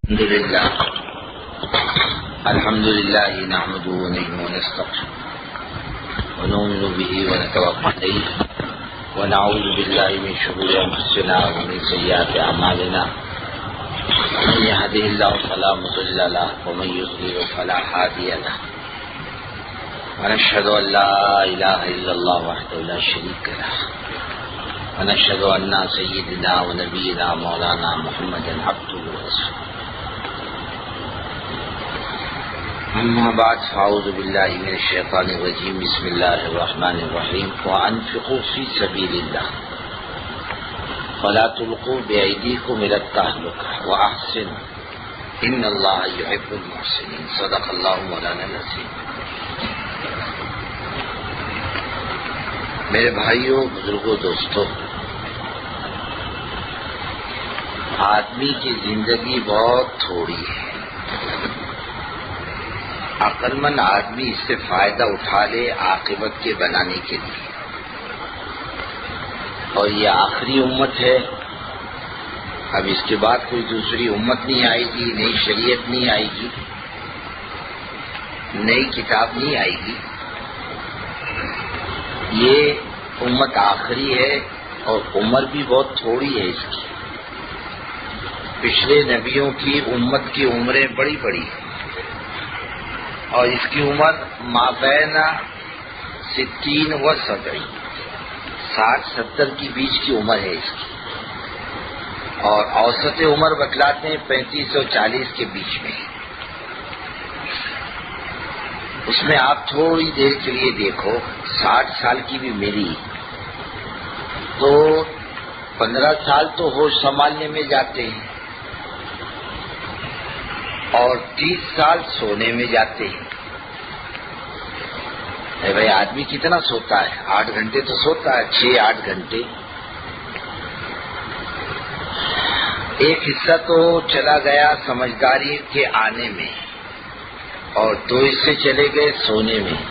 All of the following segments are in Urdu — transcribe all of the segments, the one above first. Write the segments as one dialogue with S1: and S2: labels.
S1: الحمد لله نحمده ونستغفره ونؤمن به ونتوكل عليه ونعوذ بالله من شرور انفسنا ومن سيئات اعمالنا من يهده الله فلا مضل له ومن يضلل فلا هادي له ونشهد ان لا اله الا الله وحده لا شريك له ونشهد ان سيدنا ونبينا مولانا محمدا عبده ورسوله. اما بعد فاعوذ بالله من الشيطان الرجيم. بسم الله الرحمن الرحيم. وانفقوا في سبيل الله ولا تلقوا بأيديكم الى التهلكة واحسنوا ان الله يحب المحسنين. صدق الله مولانا العظيم. میرے بھائیوں، بزرگوں، دوستوں، آدمی کی زندگی بہت تھوڑی ہے. عقل مند آدمی اس سے فائدہ اٹھا لے عاقبت کے بنانے کے لیے. اور یہ آخری امت ہے. اب اس کے بعد کوئی دوسری امت نہیں آئے گی، نئی شریعت نہیں آئے گی، نئی کتاب نہیں آئے گی. یہ امت آخری ہے اور عمر بھی بہت تھوڑی ہے اس کی. پچھلے نبیوں کی امت کی عمریں بڑی بڑی ہیں اور اس کی عمر مابین 60 و 70، 60-70 کی بیچ کی عمر ہے اس کی. اور اوسط عمر بتلاتے ہیں 35 اور 40 کے بیچ میں. اس میں آپ تھوڑی دیر کے لیے دیکھو، 60 سال کی بھی میری تو 15 سال تو ہوش سنبھالنے میں جاتے ہیں اور 30 سال سونے میں جاتے ہیں. بھائی آدمی کتنا سوتا ہے؟ 8 گھنٹے تو سوتا ہے، 6-8 گھنٹے. ایک حصہ تو چلا گیا سمجھداری کے آنے میں اور 2 حصے چلے گئے سونے میں.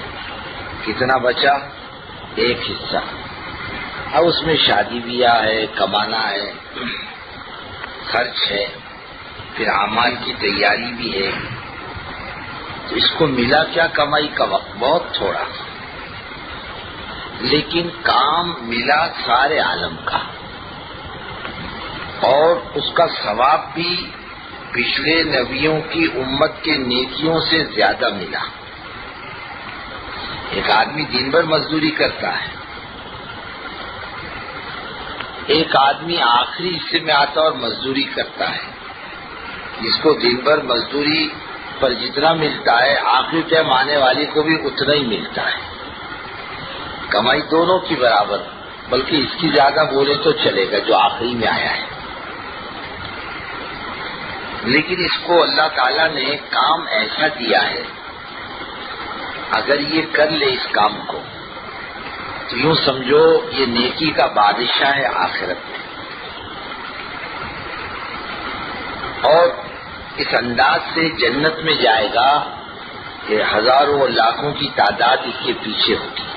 S1: کتنا بچا؟ ایک حصہ. اب اس میں شادی بیاہ ہے، کمانا ہے، خرچ ہے، پھر اعمال کی تیاری بھی ہے. تو اس کو ملا کیا؟ کمائی کا وقت بہت تھوڑا، لیکن کام ملا سارے عالم کا اور اس کا ثواب بھی پچھلے نبیوں کی امت کے نیکیوں سے زیادہ ملا. ایک آدمی دن بھر مزدوری کرتا ہے، ایک آدمی آخری حصے میں آتا اور مزدوری کرتا ہے. جس کو دن بھر مزدوری پر جتنا ملتا ہے آخری ٹائم آنے والی کو بھی اتنا ہی ملتا ہے. کمائی دونوں کی برابر، بلکہ اس کی زیادہ بولے تو چلے گا جو آخری میں آیا ہے. لیکن اس کو اللہ تعالیٰ نے کام ایسا دیا ہے، اگر یہ کر لے اس کام کو تو یوں سمجھو یہ نیکی کا بادشاہ ہے آخرت میں. اور اس انداز سے جنت میں جائے گا کہ ہزاروں اور لاکھوں کی تعداد اس کے پیچھے ہوگی.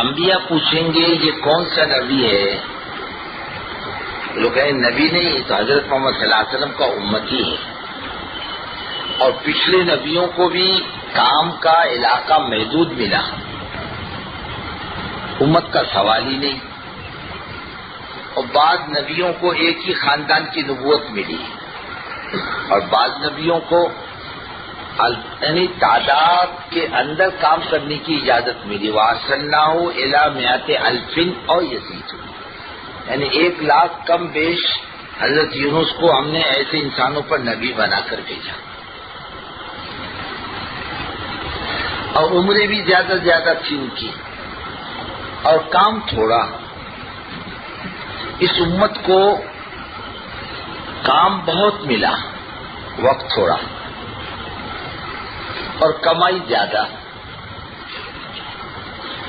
S1: انبیاء پوچھیں گے یہ کون سا نبی ہے؟ لوگ کہیں نبی نہیں، تو حضرت محمد صلی اللہ علیہ وسلم کا امتی ہے. اور پچھلے نبیوں کو بھی کام کا علاقہ محدود ملا، امت کا سوال ہی نہیں. اور بعض نبیوں کو ایک ہی خاندان کی نبوت ملی اور بعض نبیوں کو یعنی تعداد کے اندر کام کرنے کی اجازت ملی. وَأَرْسَلْنَاهُ إِلَىٰ مِائَةِ أَلْفٍ أَوْ يَزِيدُ، یعنی 1 لاکھ کم بیش حضرت یونس کو ہم نے ایسے انسانوں پر نبی بنا کر بھیجا. اور عمریں بھی زیادہ زیادہ تھی ان کی اور کام تھوڑا. اس امت کو کام بہت ملا، وقت تھوڑا اور کمائی زیادہ.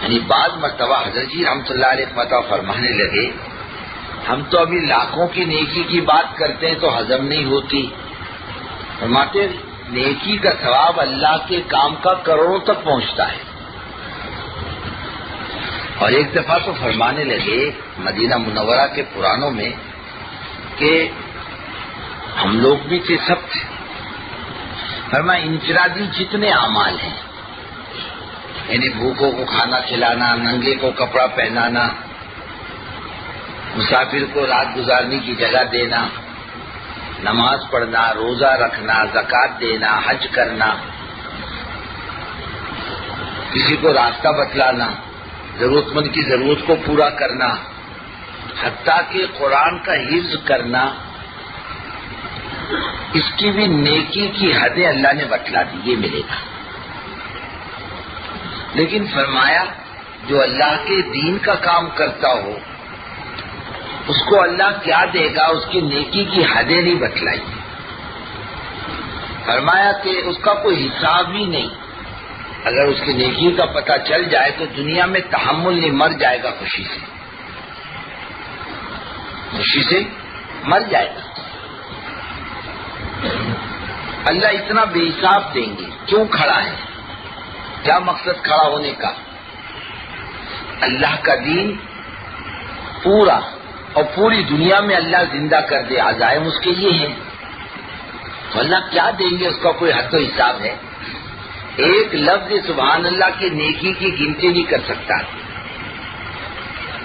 S1: یعنی بعض مرتبہ حضرت جی رحمۃ اللہ علیہ مرتبہ فرمانے لگے ہم تو ابھی لاکھوں کی نیکی کی بات کرتے ہیں تو ہضم نہیں ہوتی. فرماتے نیکی کا ثواب اللہ کے کام کا کروڑوں تک پہنچتا ہے. اور ایک دفعہ تو فرمانے لگے مدینہ منورہ کے پرانوں میں کہ ہم لوگ بھی تھے، سب تھے۔ فرمایا انفرادی جتنے اعمال ہیں، یعنی بھوکوں کو کھانا کھلانا، ننگے کو کپڑا پہنانا، مسافر کو رات گزارنے کی جگہ دینا، نماز پڑھنا، روزہ رکھنا، زکوٰۃ دینا، حج کرنا، کسی کو راستہ بتلانا، ضرورت مند کی ضرورت کو پورا کرنا، حتیٰ کہ قرآن کا حفظ کرنا، اس کی بھی نیکی کی حدیں اللہ نے بتلا دی، یہ ملے گا۔ لیکن فرمایا جو اللہ کے دین کا کام کرتا ہو اس کو اللہ کیا دے گا، اس کی نیکی کی حدیں نہیں بتلائی۔ فرمایا کہ اس کا کوئی حساب ہی نہیں، اگر اس کی نیکی کا پتہ چل جائے تو دنیا میں تحمل نہیں، مر جائے گا خوشی سے، خوشی سے مر جائے گا۔ اللہ اتنا بے حساب دیں گے، کیوں کھڑا ہے، کیا مقصد کھڑا ہونے کا؟ اللہ کا دین پورا اور پوری دنیا میں اللہ زندہ کر دے، عزائم اس کے یہ ہیں، تو اللہ کیا دیں گے، اس کا کوئی حد و حساب ہے؟ ایک لفظ سبحان اللہ کی نیکی کی گنتی نہیں کر سکتا،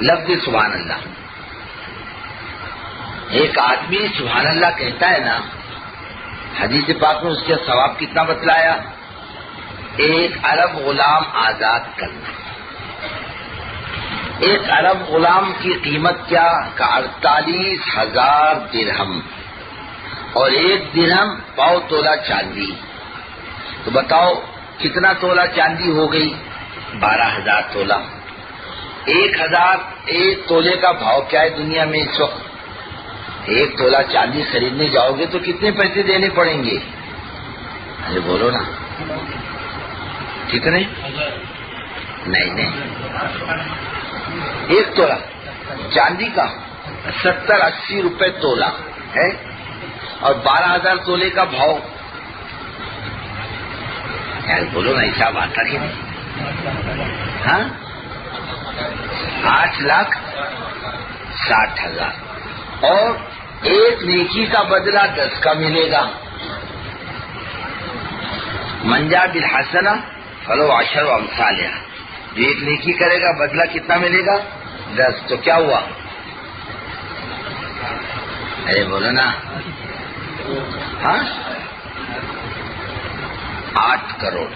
S1: لفظ سبحان اللہ۔ ایک آدمی سبحان اللہ کہتا ہے نا، حدیث پاک میں اس کا ثواب کتنا بتلایا؟ 1 ارب غلام آزاد کرنا۔ 1 ارب غلام کی قیمت کیا؟ 48,000 درہم، اور 1 درہم پاؤ تولہ چاندی، تو بتاؤ کتنا تولہ چاندی ہو گئی؟ 12,000 تولہ۔ 1 تولے کا بھاؤ کیا ہے دنیا میں اس وقت؟ 1 تولہ چاندی خریدنے جاؤ گے تو کتنے پیسے دینے پڑیں گے؟ ارے بولو نا، کتنے؟ نہیں، 1 تولہ چاندی کا 70-80 روپے تولہ ہے، اور 12,000 تولے کا بھاؤ، یار بولو نا، حساب آتا کہ نہیں؟ ہاں، 8,60,000، اور 1 نیکی کا بدلہ 10 کا ملے گا۔ من جاء بالحسنہ فلہ عشر امثالہا، جو 1 نیکی کرے گا بدلہ کتنا ملے گا؟ 10، تو کیا ہوا؟ ارے بولو نا، ہاں، 8 کروڑ۔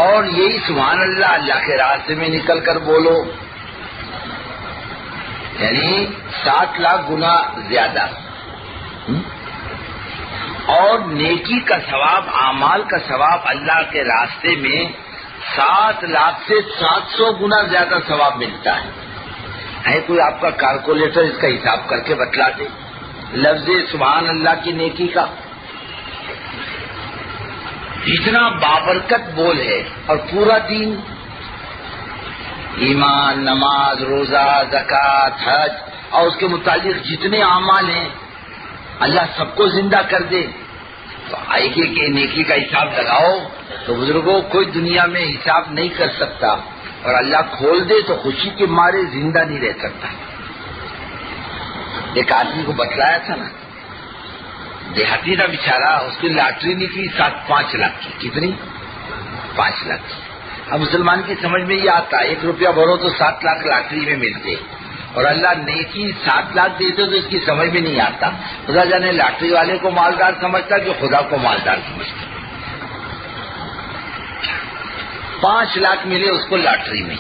S1: اور یہی سبحان اللہ اللہ کے راستے میں نکل کر بولو، یعنی 7 لاکھ گنا زیادہ، اور نیکی کا ثواب، اعمال کا ثواب اللہ کے راستے میں 7 لاکھ سے 700 گنا زیادہ ثواب ملتا ہے کوئی آپ کا کیلکولیٹر اس کا حساب کر کے بتلا دے لفظ سبحان اللہ کی نیکی کا؟ اتنا بابرکت بول ہے، اور پورا دین، ایمان، نماز، روزہ، زکوٰۃ، حج اور اس کے متعلق جتنے اعمال ہیں اللہ سب کو زندہ کر دے، تو آئے گی کہ نیکی کا حساب لگاؤ تو بزرگوں کوئی دنیا میں حساب نہیں کر سکتا، اور اللہ کھول دے تو خوشی کے مارے زندہ نہیں رہ سکتا۔ ایک آدمی کو بتلایا تھا نا، دیہاتی تھا بیچارہ، اس کی لاٹری نکلی 5 لاکھ کی۔ کتنی؟ 5 لاکھ کی۔ اب مسلمان کی سمجھ میں یہ آتا ہے 1 روپیہ بھرو تو 7 لاکھ لاٹری میں ملتے، اور اللہ نیکی 7 لاکھ دیتے تو اس کی سمجھ میں نہیں آتا، خدا جانے لاٹری والے کو مالدار سمجھتا کہ خدا کو مالدار سمجھتا۔ 5 لاکھ ملے اس کو لاٹری میں۔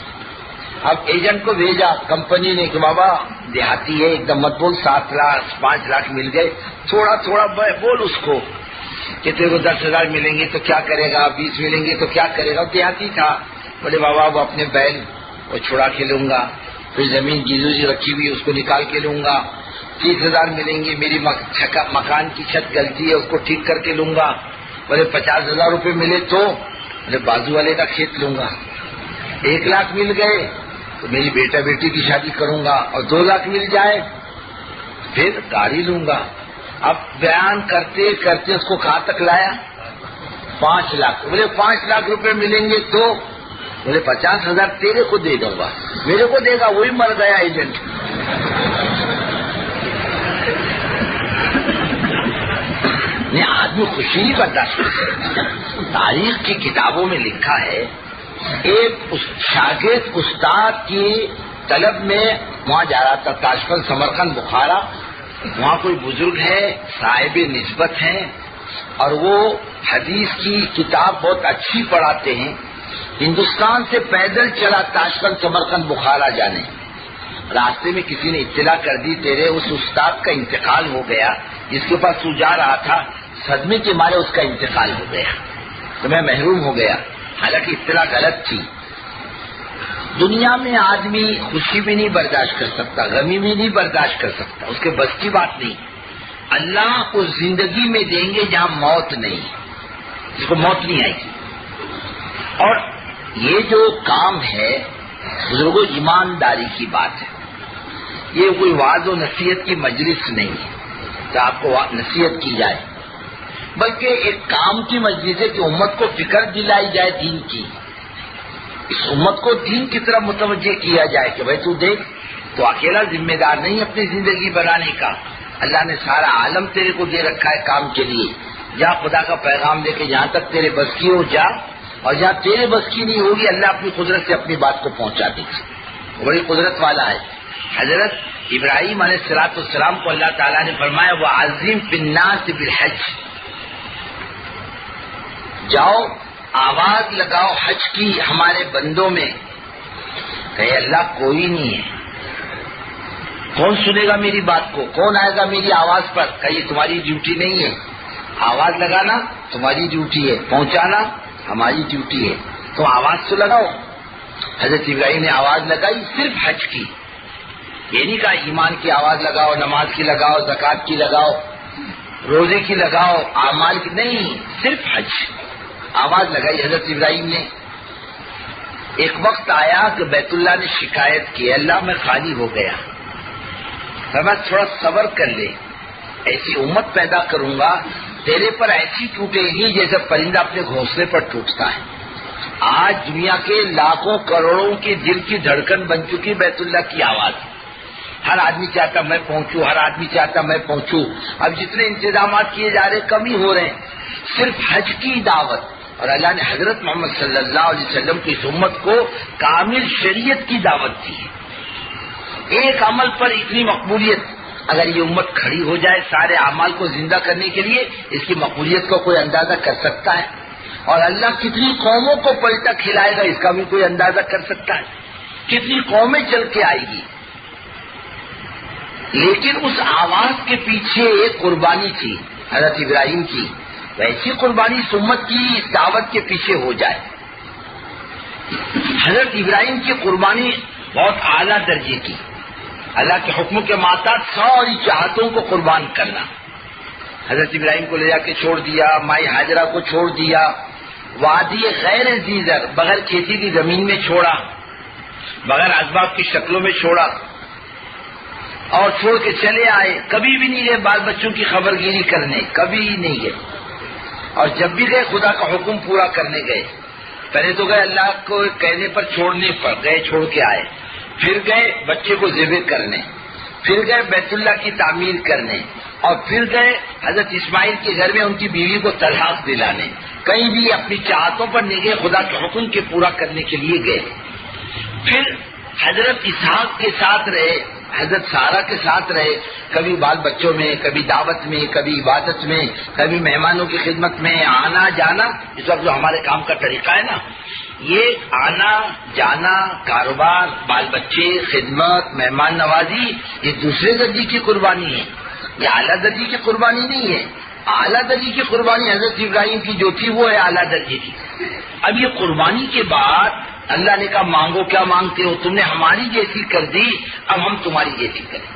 S1: اب ایجنٹ کو بھیجا کمپنی نے کہ بابا دیہاتی ہے ایک دم مت بول، 7 لاکھ 5 لاکھ مل گئے، تھوڑا تھوڑا بول اس کو کہ تیرے کو 10,000 ملیں گے تو کیا کرے گا، 20 ملیں گے تو کیا کرے گا۔ دیہاتی تھا، بولے بابا وہ اپنے بیل وہ چھڑا کے لوں گا، پھر زمین گیزوزی رکھی ہوئی اس کو نکال کے لوں گا، 30,000 ملیں گے، میری مکان کی چھت گلتی ہے اس کو ٹھیک کر کے لوں گا۔ بولے 50,000 روپے ملے تو بولے بازو والے کا کھیت لوں گا۔ 1 لاکھ مل گئے تو میری بیٹا بیٹی کی شادی کروں گا، اور 2 لاکھ مل جائے پھر گاڑی لوں گا۔ اب بیان کرتے کرتے اس کو کہاں تک لایا؟ 5 لاکھ۔ بولے 5 لاکھ روپے ملیں گے تو بولے 50,000 تیرے کو دے دوں گا، میرے کو دے گا، وہی مر گیا ایجنٹ۔ نہیں آدمی خوشی نہیں برداشت کر سکتا. تاریخ کی کتابوں میں لکھا ہے ایک شاگرد استاد کی طلب میں وہاں جا رہا تھا، تاشقند، سمرقند، بخارا. وہاں کوئی بزرگ ہے، صاحب نسبت ہیں، اور وہ حدیث کی کتاب بہت اچھی پڑھاتے ہیں. ہندوستان سے پیدل چلا تاشقند، سمرقند، بخارا جانے. راستے میں کسی نے اطلاع کر دی تیرے اس استاد کا انتقال ہو گیا جس کے پاس تو جا رہا تھا، صدمے کے مارے اس کا انتقال ہو گیا، تو میں محروم ہو گیا. حالانکہ اطلاع غلط تھی. دنیا میں آدمی خوشی بھی نہیں برداشت کر سکتا، غمی بھی نہیں برداشت کر سکتا، اس کے بس کی بات نہیں. اللہ اس زندگی میں دیں گے جہاں موت نہیں، جس کو موت نہیں آئے گی. اور یہ جو کام ہے بزرگوں ایمانداری کی بات ہے. یہ کوئی وعظ و نصیحت کی مجلس نہیں ہے کہ آپ کو نصیحت کی جائے، بلکہ ایک کام کی مجلس ہے کہ امت کو فکر دلائی جائے دین کی. اس امت کو دین کی طرف متوجہ کیا جائے کہ بھائی تو دیکھ، تو اکیلا ذمہ دار نہیں اپنی زندگی بنانے کا. اللہ نے سارا عالم تیرے کو دے رکھا ہے کام کے لیے. جا خدا کا پیغام دے کے جہاں تک تیرے بس کی ہو جا، اور جہاں تیرے بس کی نہیں ہوگی اللہ اپنی قدرت سے اپنی بات کو پہنچا دے گا. بڑی قدرت والا ہے. حضرت ابراہیم علیہ السلام کو اللہ تعالیٰ نے فرمایا وَعَظِّمْ فِي النَّاسِ بِالْحَجِّ، جاؤ آواز لگاؤ حج کی ہمارے بندوں میں. کہ اللہ کوئی نہیں ہے، کون سنے گا میری بات کو، کون آئے گا میری آواز پر؟ کہ یہ تمہاری ڈیوٹی نہیں ہے. آواز لگانا تمہاری ڈیوٹی ہے، پہنچانا ہماری ڈیوٹی ہے. تو آواز تو لگاؤ. حضرت ابراہیم نے آواز لگائی صرف حج کی. یہ نہیں کہا ایمان کی آواز لگاؤ، نماز کی لگاؤ، زکوٰۃ کی لگاؤ، روزے کی لگاؤ، اعمال کی نہیں، صرف حج. آواز لگائی حضرت ابراہیم نے. ایک وقت آیا کہ بیت اللہ نے شکایت کی، اللہ میں خالی ہو گیا، میں تھوڑا صبر کر لے، ایسی امت پیدا کروں گا تیرے پر ایسی ٹوٹے گی جیسے پرندہ اپنے گھونسلے پر ٹوٹتا ہے. آج دنیا کے لاکھوں کروڑوں کے دل کی دھڑکن بن چکی بیت اللہ کی آواز. ہر آدمی چاہتا میں پہنچوں، ہر آدمی چاہتا میں پہنچوں. اب جتنے انتظامات کیے جا رہے کم ہی ہو رہے ہیں. صرف حج کی دعوت، اور اللہ نے حضرت محمد صلی اللہ علیہ وسلم کی اس امت کو کامل شریعت کی دعوت دی ہے. ایک عمل پر اتنی مقبولیت، اگر یہ امت کھڑی ہو جائے سارے اعمال کو زندہ کرنے کے لیے، اس کی مقبولیت کو کوئی اندازہ کر سکتا ہے؟ اور اللہ کتنی قوموں کو پلٹا کھلائے گا اس کا بھی کوئی اندازہ کر سکتا ہے؟ کتنی قومیں چل کے آئے گی. لیکن اس آواز کے پیچھے ایک قربانی تھی حضرت ابراہیم کی. ویسی قربانی اس امت کی اس دعوت کے پیچھے ہو جائے. حضرت ابراہیم کی قربانی بہت اعلیٰ درجے کی، اللہ کے حکم کے ماتحت ساری چاہتوں کو قربان کرنا. حضرت ابراہیم کو لے جا کے چھوڑ دیا، مائی ہاجرہ کو چھوڑ دیا، وادی غیر ذی زرع بغیر کھیتی کی زمین میں چھوڑا، بغیر اسباب کی شکلوں میں چھوڑا، اور چھوڑ کے چلے آئے. کبھی بھی نہیں گئے بال بچوں کی خبر گیری کرنے، کبھی نہیں گئے. اور جب بھی گئے خدا کا حکم پورا کرنے گئے. پہلے تو گئے اللہ کو کہنے پر چھوڑنے پر گئے، چھوڑ کے آئے. پھر گئے بچے کو ذبح کرنے، پھر گئے بیت اللہ کی تعمیر کرنے، اور پھر گئے حضرت اسماعیل کے گھر میں ان کی بیوی کو طلاق دلانے. کہیں بھی اپنی چاہتوں پر نہیں گئے، خدا کے حکم کے پورا کرنے کے لیے گئے. پھر حضرت اسحاق کے ساتھ رہے، حضرت سارہ کے ساتھ رہے، کبھی بال بچوں میں، کبھی دعوت میں، کبھی عبادت میں، کبھی مہمانوں کی خدمت میں، آنا جانا. اس وقت جو ہمارے کام کا طریقہ ہے نا، یہ آنا جانا، کاروبار، بال بچے، خدمت، مہمان نوازی، یہ دوسرے درجے کی قربانی ہے، یہ اعلیٰ درجے کی قربانی نہیں ہے. اعلیٰ درجے کی قربانی حضرت ابراہیم کی جو تھی وہ ہے اعلیٰ درجے کی. اب یہ قربانی کے بعد اللہ نے کہا مانگو کیا مانگتے ہو، تم نے ہماری جیسی کر دی، اب ہم تمہاری جیسی کریں.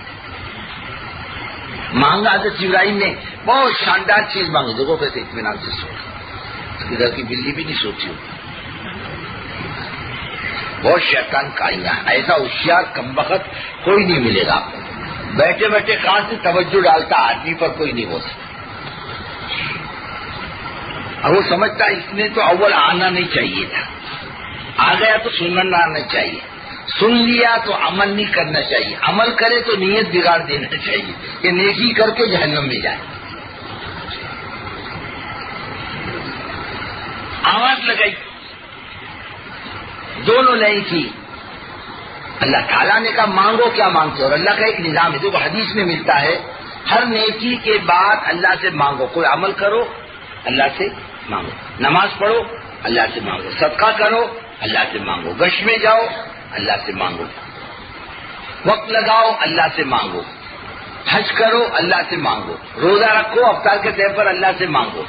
S1: مانگا حضرت ابراہیم نے بہت شاندار چیز مانگی. دیکھو کیسے اطمینان سے سو، ادھر کی بلی بھی نہیں سوتی ہو. بہت شیطان کائیاں، ایسا ہوشیار کمبخت کوئی نہیں ملے گا آپ کو. بیٹھے بیٹھے کہاں سے توجہ ڈالتا آدمی پر کوئی نہیں ہو سکتا. اور وہ سمجھتا اس نے تو اول آنا نہیں چاہیے تھا، آ گیا تو سننا آنا چاہیے، سن لیا تو عمل نہیں کرنا چاہیے، عمل کرے تو نیت بگاڑ دینا چاہیے کہ نیکی کر کے جہنم میں جائے. آواز لگائی، دونوں نہیں کی. اللہ تعالیٰ نے کہا مانگو کیا مانگتے ہو، اور اللہ کا ایک نظام ہے جو حدیث میں ملتا ہے، ہر نیکی کے بعد اللہ سے مانگو. کوئی عمل کرو اللہ سے مانگو، نماز پڑھو اللہ سے مانگو، صدقہ کرو اللہ سے مانگو، گشت میں جاؤ اللہ سے مانگو، وقت لگاؤ اللہ سے مانگو، حج کرو اللہ سے مانگو، روزہ رکھو افطار کے طور پر اللہ سے مانگو.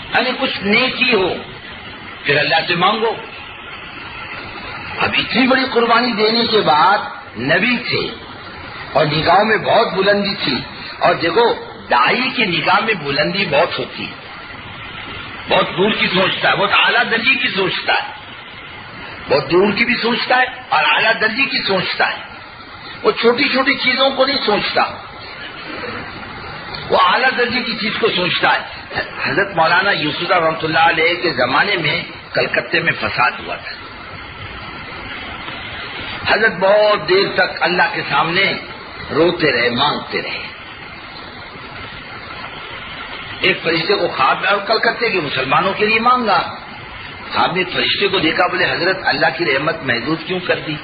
S1: یعنی کچھ نیکی ہو پھر اللہ سے مانگو. اب اتنی بڑی قربانی دینے کے بعد نبی تھے اور نگاہوں میں بہت بلندی تھی. اور دیکھو داعی کی نگاہ میں بلندی بہت ہوتی ہے، بہت دور کی سوچتا ہے، بہت اعلیٰ درجے کی سوچتا ہے، بہت دور کی بھی سوچتا ہے اور اعلیٰ درجے کی سوچتا ہے. وہ چھوٹی چھوٹی چیزوں کو نہیں سوچتا، وہ اعلیٰ درجے کی چیز کو سوچتا ہے. حضرت مولانا یوسف رحمۃ اللہ علیہ کے زمانے میں کلکتے میں فساد ہوا تھا. حضرت بہت دیر تک اللہ کے سامنے روتے رہے، مانگتے رہے. ایک فرشتے کو خواب میں، اور کلکتے کے مسلمانوں کے لیے مانگا. خواب نے فرشتے کو دیکھا، بولے حضرت اللہ کی رحمت محدود کیوں کر دی؟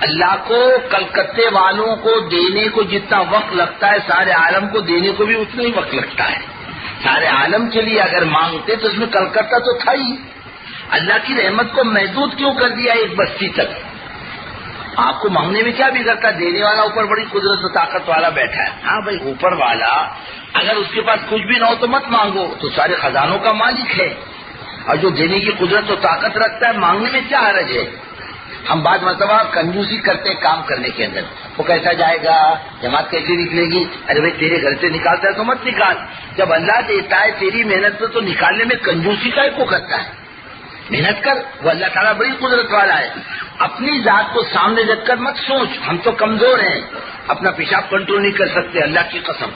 S1: اللہ کو کلکتے والوں کو دینے کو جتنا وقت لگتا ہے سارے عالم کو دینے کو بھی اتنا ہی وقت لگتا ہے. سارے عالم کے لیے اگر مانگتے تو اس میں کلکتہ تو تھا ہی. اللہ کی رحمت کو محدود کیوں کر دیا ایک بستی تک؟ آپ کو مانگنے میں کیا بگڑتا؟ دینے والا اوپر بڑی قدرت و طاقت والا بیٹھا ہے. ہاں بھائی اوپر والا اگر اس کے پاس کچھ بھی نہ ہو تو مت مانگو، تو سارے خزانوں کا مالک ہے اور جو دینے کی قدرت و طاقت رکھتا ہے، مانگنے میں کیا حرج ہے؟ ہم بعض مرتبہ کنجوسی کرتے ہیں کام کرنے کے اندر. وہ کیسا جائے گا، جماعت کیسے نکلے گی؟ ارے بھائی تیرے گھر سے نکالتا ہے تو مت نکال. جب اللہ دیتا ہے تیری محنت تو نکالنے میں کنجوسی کا کو کرتا ہے. محنت کر، وہ اللہ تعالیٰ بڑی قدرت والا ہے. اپنی ذات کو سامنے رکھ کر مت سوچ ہم تو کمزور ہیں، اپنا پیشاب کنٹرول نہیں کر سکتے، اللہ کی قسم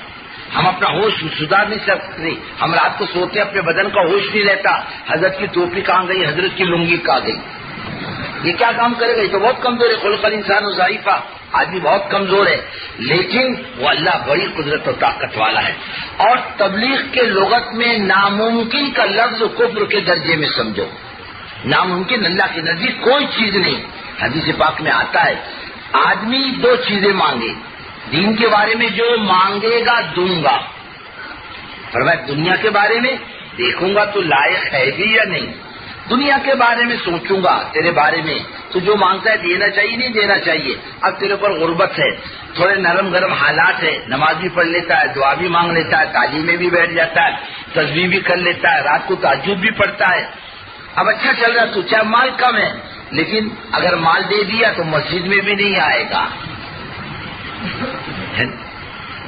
S1: ہم اپنا ہوش سدھار نہیں سکتے. ہم رات کو سوتے اپنے بدن کا ہوش نہیں رہتا. حضرت کی ٹوپی کہاں گئی، حضرت کی لنگی کہاں گئی؟ یہ کیا کام کرے گا؟ یہ تو بہت کمزور ہے. خلق الانسان ضعیفہ، آدمی بہت کمزور ہے، لیکن وہ اللہ بڑی قدرت و طاقت والا ہے. اور تبلیغ کے لغت میں ناممکن کا لفظ کفر کے درجے میں سمجھو. ناممکن اللہ کے نزدیک کوئی چیز نہیں. حدیث پاک میں آتا ہے آدمی دو چیزیں مانگے، دین کے بارے میں جو مانگے گا دوں گا. فرمایا دنیا کے بارے میں دیکھوں گا تو لائق ہے بھی یا نہیں، دنیا کے بارے میں سوچوں گا تیرے بارے میں تو جو مانگتا ہے دینا چاہیے نہیں دینا چاہیے. اب تیرے پر غربت ہے، تھوڑے نرم گرم حالات ہے، نماز بھی پڑھ لیتا ہے، دعا بھی مانگ لیتا ہے، تعلیم میں بھی بیٹھ جاتا ہے، تسبیح بھی کر لیتا ہے، رات کو تہجد بھی پڑھتا ہے. اب اچھا چل رہا تو چاہے مال کم ہے، لیکن اگر مال دے دیا تو مسجد میں بھی نہیں آئے گا.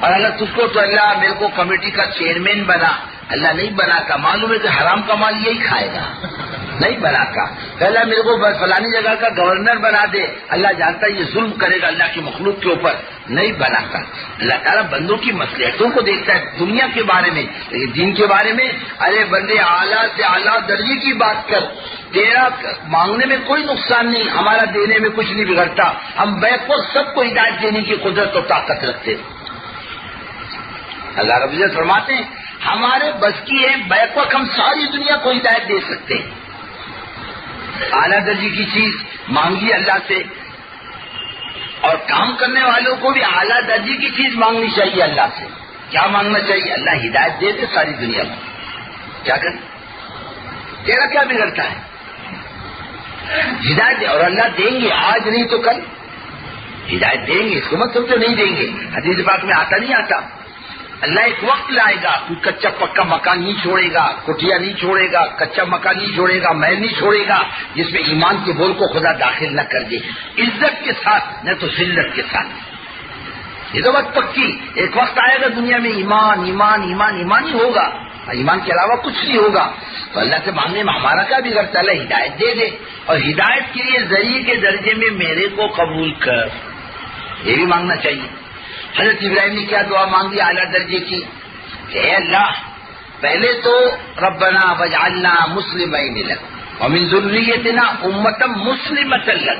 S1: اور اگر تجھ کو تو اللہ میرے کو کمیٹی کا چیئرمین بنا، اللہ نہیں بناتا. معلوم ہے کہ حرام کا مال یہی کھائے گا، نہیں بناتا. پہلا میرے کو فلانی جگہ کا گورنر بنا دے، اللہ جانتا ہے یہ ظلم کرے گا اللہ کی مخلوق کے اوپر، نہیں بناتا. اللہ تعالیٰ بندوں کی مصلحتوں کو دیکھتا ہے دنیا کے بارے میں، لیکن دین کے بارے میں ارے بندے اعلیٰ سے اعلیٰ درجے کی بات کر، تیرا مانگنے میں کوئی نقصان نہیں، ہمارا دینے میں کچھ نہیں بگڑتا. ہم بیک کو سب کو ہدایت دینے کی قدرت اور طاقت رکھتے ہیں. اللہ رب العزت فرماتے ہیں ہمارے بس کی ہے بیک وقت ہم ساری دنیا کو ہدایت دے سکتے ہیں. اعلیٰ درجے کی چیز مانگی اللہ سے، اور کام کرنے والوں کو بھی اعلیٰ درجے کی چیز مانگنی چاہیے اللہ سے. کیا مانگنا چاہیے؟ اللہ ہدایت دے دے ساری دنیا میں. کیا کریں؟ تیرا کیا بگڑتا ہے؟ ہدایت دے، اور اللہ دیں گے، آج نہیں تو کل ہدایت دیں گے. اس کو مت سمجھو نہیں دیں گے، حدیث پاک میں آتا نہیں آتا. اللہ ایک وقت لائے گا، کوئی کچا پکا مکان نہیں چھوڑے گا، کٹیا نہیں چھوڑے گا، کچا مکان نہیں چھوڑے گا، محل نہیں چھوڑے گا جس میں ایمان کے بول کو خدا داخل نہ کر دے، عزت کے ساتھ نہ تو ذلت کے ساتھ. یہ تو بات پکی. ایک وقت آئے گا دنیا میں ایمان ایمان ایمان ایمان ہی ہوگا، ایمان کے علاوہ کچھ نہیں ہوگا. تو اللہ سے مانگنے میں ہمارا کیا بگڑتا ہے؟ اللہ ہدایت دے دے، اور ہدایت کے لیے ذریعے کے درجے میں میرے کو قبول کر، یہ بھی مانگنا چاہیے. حضرت ابراہیم نے کیا دعا مانگی اعلیٰ درجے کی کہ اے اللہ پہلے تو ربنا وجعلنا مسلمین لک ومن ذریتنا امۃ مسلمۃ لک،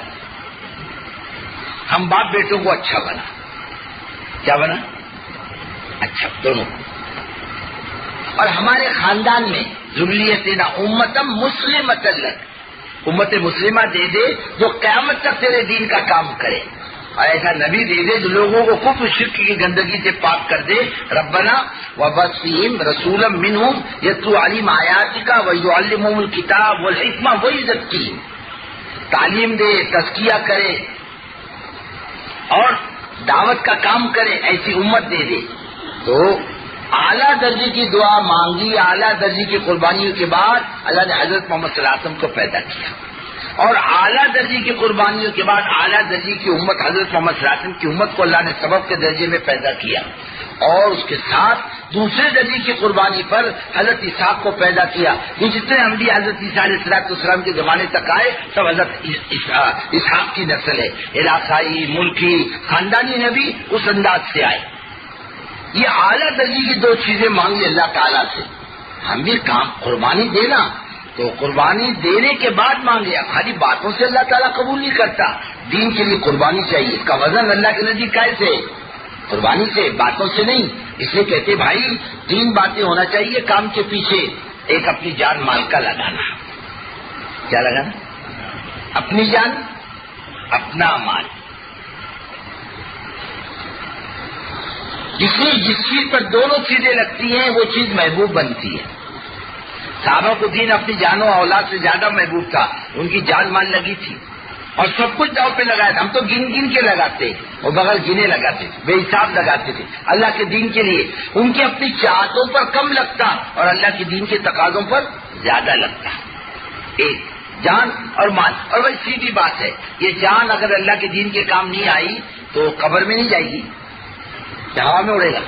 S1: ہم باپ بیٹوں کو اچھا بنا. کیا بنا؟ اچھا دونوں. اور ہمارے خاندان میں ذریتنا امتم مسلمۃ لک، امت مسلمہ دے دے جو قیامت تک تیرے دین کا کام کرے، اور ایسا نبی دے دے جو لوگوں کو کفر شرک کی گندگی سے پاک کر دے۔ ربنا وبعث فیہم رسولا منہم یتلو علیہم آیاتک ویعلمہم الکتاب والحکمہ ویزکیہم، تعلیم دے، تزکیہ کرے اور دعوت کا کام کرے، ایسی امت دے دے۔ تو اعلیٰ درجے کی دعا مانگی، اعلیٰ درجے کی قربانیوں کے بعد اللہ نے حضرت محمد صلی اللہ علیہ وسلم کو پیدا کیا، اور اعلیٰ درجے کی قربانیوں کے بعد اعلیٰ درجے کی امت حضرت محمد صلی اللہ علیہ وسلم کی امت کو اللہ نے سبب کے درجے میں پیدا کیا، اور اس کے ساتھ دوسرے درجے کی قربانی پر حضرت اسحاق کو پیدا کیا۔ یہ جتنے انبیاء حضرت عیسیٰ علیہ السلام کے زمانے تک آئے سب حضرت اسحاق کی نسل ہے، علاقائی، ملکی، خاندانی نبی اس انداز سے آئے۔ یہ اعلیٰ درجے کی دو چیزیں مانگی اللہ تعالیٰ سے۔ ہم بھی کام قربانی دینا تو قربانی دینے کے بعد مانگے، خالی باتوں سے اللہ تعالیٰ قبول نہیں کرتا، دین کے لیے قربانی چاہیے، اس کا وزن اللہ کے نزدیک کیسے؟ قربانی سے، باتوں سے نہیں۔ اس لیے کہتے بھائی 3 باتیں ہونا چاہیے کام کے پیچھے، ایک اپنی جان مال کا لگانا۔ کیا لگانا؟ اپنی جان، اپنا مال۔ جس چیز پر دونوں چیزیں لگتی ہیں وہ چیز محبوب بنتی ہے۔ صحابہ کو دین اپنی جان و اولاد سے زیادہ محبوب تھا، ان کی جان مال لگی تھی اور سب کچھ داؤ پہ لگایا تھا۔ ہم تو گن گن کے لگاتے اور بغیر گنے لگاتے تھے، بے حساب لگاتے تھے اللہ کے دین کے لیے۔ ان کی اپنی چاہتوں پر کم لگتا اور اللہ کے دین کے تقاضوں پر زیادہ لگتا۔ ایک جان اور مال، اور وہی سیدھی بات ہے، یہ جان اگر اللہ کے دین کے کام نہیں آئی تو قبر میں نہیں جائے گی، ہوا میں اڑے گا،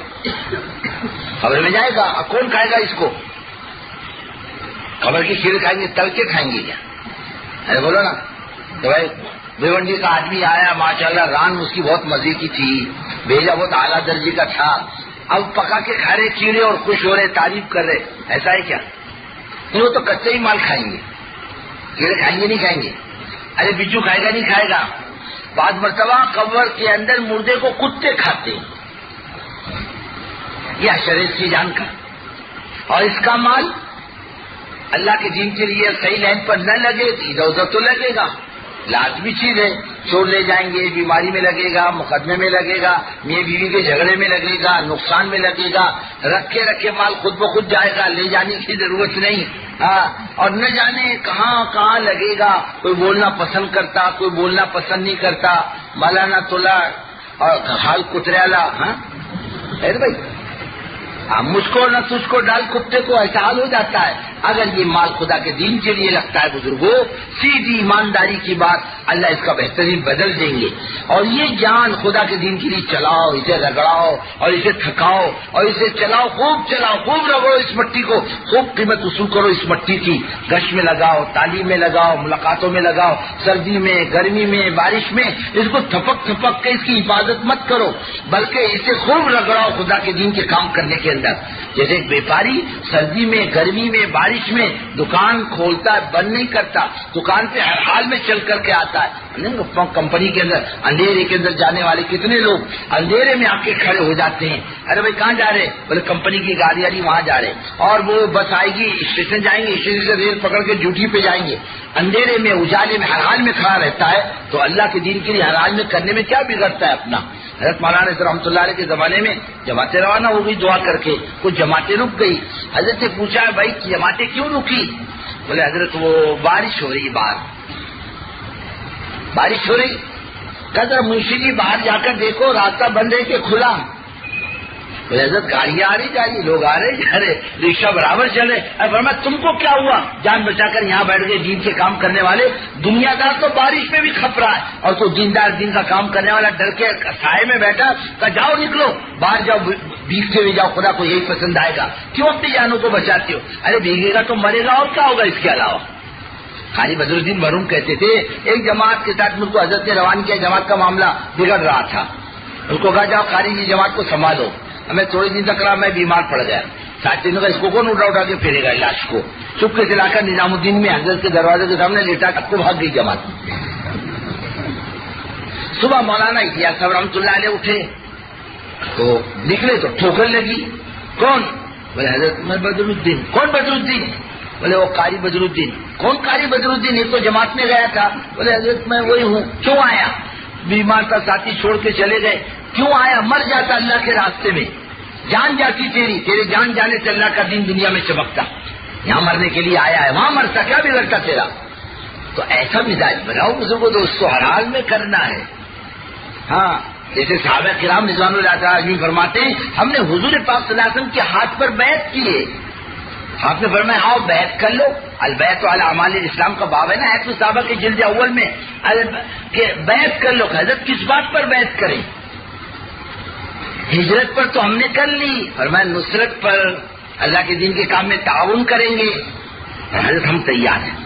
S1: قبر میں جائے گا، کون کھائے گا اس کو؟ قبر کی کھیر کھائیں گے، تل کے کھائیں گے کیا؟ ارے بولو نا۔ تو بھائی بھیونڈی کا آدمی آیا، ماشاءاللہ ران اس کی بہت مزے کی تھی، بھیجا بہت اعلیٰ درجے کا تھا، اب پکا کے کھا رہے کیڑے اور خوش ہو رہے، تعریف کر رہے، ایسا ہے کیا؟ وہ تو کچے ہی مال کھائیں گے، کیڑے کھائیں گے نہیں کھائیں گے؟ ارے بچو کھائے گا نہیں کھائے گا؟ بعض مرتبہ قبر کے اندر مردے کو کتے کھاتے ہیں، یہ شریعت کی جان کا، اور اس کا مال اللہ کے دین کے لیے صحیح لائن پر نہ لگے تو ادھر ادھر تو لگے گا، لازمی چیز ہے۔ چور لے جائیں گے، بیماری میں لگے گا، مقدمے میں لگے گا، میاں بیوی کے جھگڑے میں لگے گا، نقصان میں لگے گا، رکھے رکھے مال خود بخود جائے گا، لے جانے کی ضرورت نہیں۔ اور نہ جانے کہاں کہاں لگے گا، کوئی بولنا پسند کرتا، کوئی بولنا پسند نہیں کرتا، مولانا تولا اور حال کتریالا، بھائی مجھ کو نہ تجھ کو ڈال کتے کو، ایسا حال ہو جاتا ہے۔ اگر یہ مال خدا کے دین کے لیے لگتا ہے بزرگوں، سیدھی ایمانداری کی بات، اللہ اس کا بہترین بدل دیں گے۔ اور یہ جان خدا کے دین کے لیے چلاؤ، اسے رگڑاؤ اور اسے تھکاؤ اور اسے چلاؤ، خوب رگڑو اس مٹی کو، خوب قیمت وصول کرو اس مٹی کی، گشت میں لگاؤ، تعلیم میں لگاؤ، ملاقاتوں میں لگاؤ، سردی میں، گرمی میں، بارش میں، اس کو تھپک تھپک کے اس کی حفاظت مت کرو، بلکہ اسے خوب رگڑاؤ خدا کے دین کے کام کرنے کے اندر۔ جیسے ایک بیپاری سردی میں، گرمی میں، بارش میں دکان کھولتا ہے، بند نہیں کرتا، دکان پہ ہر حال میں چل کر کے آتا ہے۔ کمپنی کے اندر اندھیرے کے اندر جانے والے کتنے لوگ اندھیرے میں آ کے کھڑے ہو جاتے ہیں، ارے بھائی کہاں جا رہے؟ بولے کمپنی کی گاڑی آ رہی وہاں جا رہے، اور وہ بس آئے گی، اسٹیشن جائیں گے، اسٹیشن سے ریل پکڑ کے ڈیوٹی پہ جائیں گے، اندھیرے میں، اجالے میں، ہر حال میں کھڑا رہتا ہے۔ تو اللہ کے دین کے لیے ہر حال میں کرنے میں کیا بگڑتا ہے اپنا؟ حضرت مولانا رحمۃ اللہ علیہ کے زمانے میں جماعتیں روانہ ہو گئی دعا کر کے، کچھ جماعتیں رک گئی۔ حضرت سے پوچھا ہے بھائی جماعتیں کیوں رکی؟ بولے حضرت وہ بارش ہو رہی، باہر بارش ہو رہی، کہا منشی جی باہر جا کر دیکھو راستہ بند ہے کہ کھلا؟ بولے حضرت گاڑیاں آ رہی جا رہی، لوگ آ رہے جا رہے، رکشہ برابر چل رہے۔ اب فرمایا تم کو کیا ہوا؟ جان بچا کر یہاں بیٹھ گئے دین کے کام کرنے والے، دنیا دار تو بارش میں بھی کھپ رہا ہے، اور تو دیندار دین کا کام کرنے والا ڈر کے سائے میں بیٹھا، کہا جاؤ نکلو باہر جاؤ، بھیگتے ہوئے جاؤ، خدا کو یہی پسند آئے گا، کیوں اپنی جانوں کو بچاتے ہو؟ ارے بھیگے گا تو مرے گا، اور کیا ہوگا اس کے علاوہ؟ قاری بدرالدین مرحوم کہتے تھے ایک جماعت کے ساتھ مجھ کو حضرت نے روان کیا، جماعت کا معاملہ بگڑ رہا تھا، اس کو کہا جاؤ قاری جی جماعت کو سنبھالو، ہمیں تھوڑے دن تک رہا، میں بیمار پڑ گیا، ساتھی نے کہا اس کو کون اٹھا کے پھیرے گا لاش کو، چپ کے لا کر نظام الدین میں حضرت کے دروازے کے سامنے لیٹا کر کو بھاگ گئی جماعت۔ صبح مولانا احتیاط صاحب رحمۃ اللہ علیہ اٹھے تو نکلے تو ٹھوکر لگی، کون؟ بولے حضرت میں بدر الدین. کون بدر الدین؟ بولے وہ قاری بدر الدین. کون قاری بدر الدین؟ ایک تو جماعت میں گیا تھا. بولے حضرت میں وہی ہوں. کیوں آیا؟ بیمار تھا ساتھی چھوڑ کے چلے گئے. کیوں آیا؟ مر جاتا اللہ کے راستے میں, جان جاتی تیرے جان جانے سے اللہ کا دین دنیا میں چمکتا. یہاں مرنے کے لیے آیا ہے, وہاں مرتا, کیا بگڑتا تیرا؟ تو ایسا مزاج بناؤ بزرگوں تو اس کو ہر حال میں کرنا ہے. ہاں جیسے صحابہ کرام رضوان اللہ تعالی فرماتے ہیں ہم نے حضور پاک صلی اللہ علیہ وسلم کے ہاتھ پر بیعت کیے. آپ نے فرمایا آؤ بیعت کر لو. البیعت علی اعمال الاسلام کا باب ہے نا حیات الصحابہ کے جلد اول میں, کہ بیعت کر لو. حضرت کس بات پر بیعت کریں؟ ہجرت پر تو ہم نے کر لی. فرمایا نصرت پر, اللہ کے دین کے کام میں تعاون کریں گے. حضرت ہم تیار ہیں.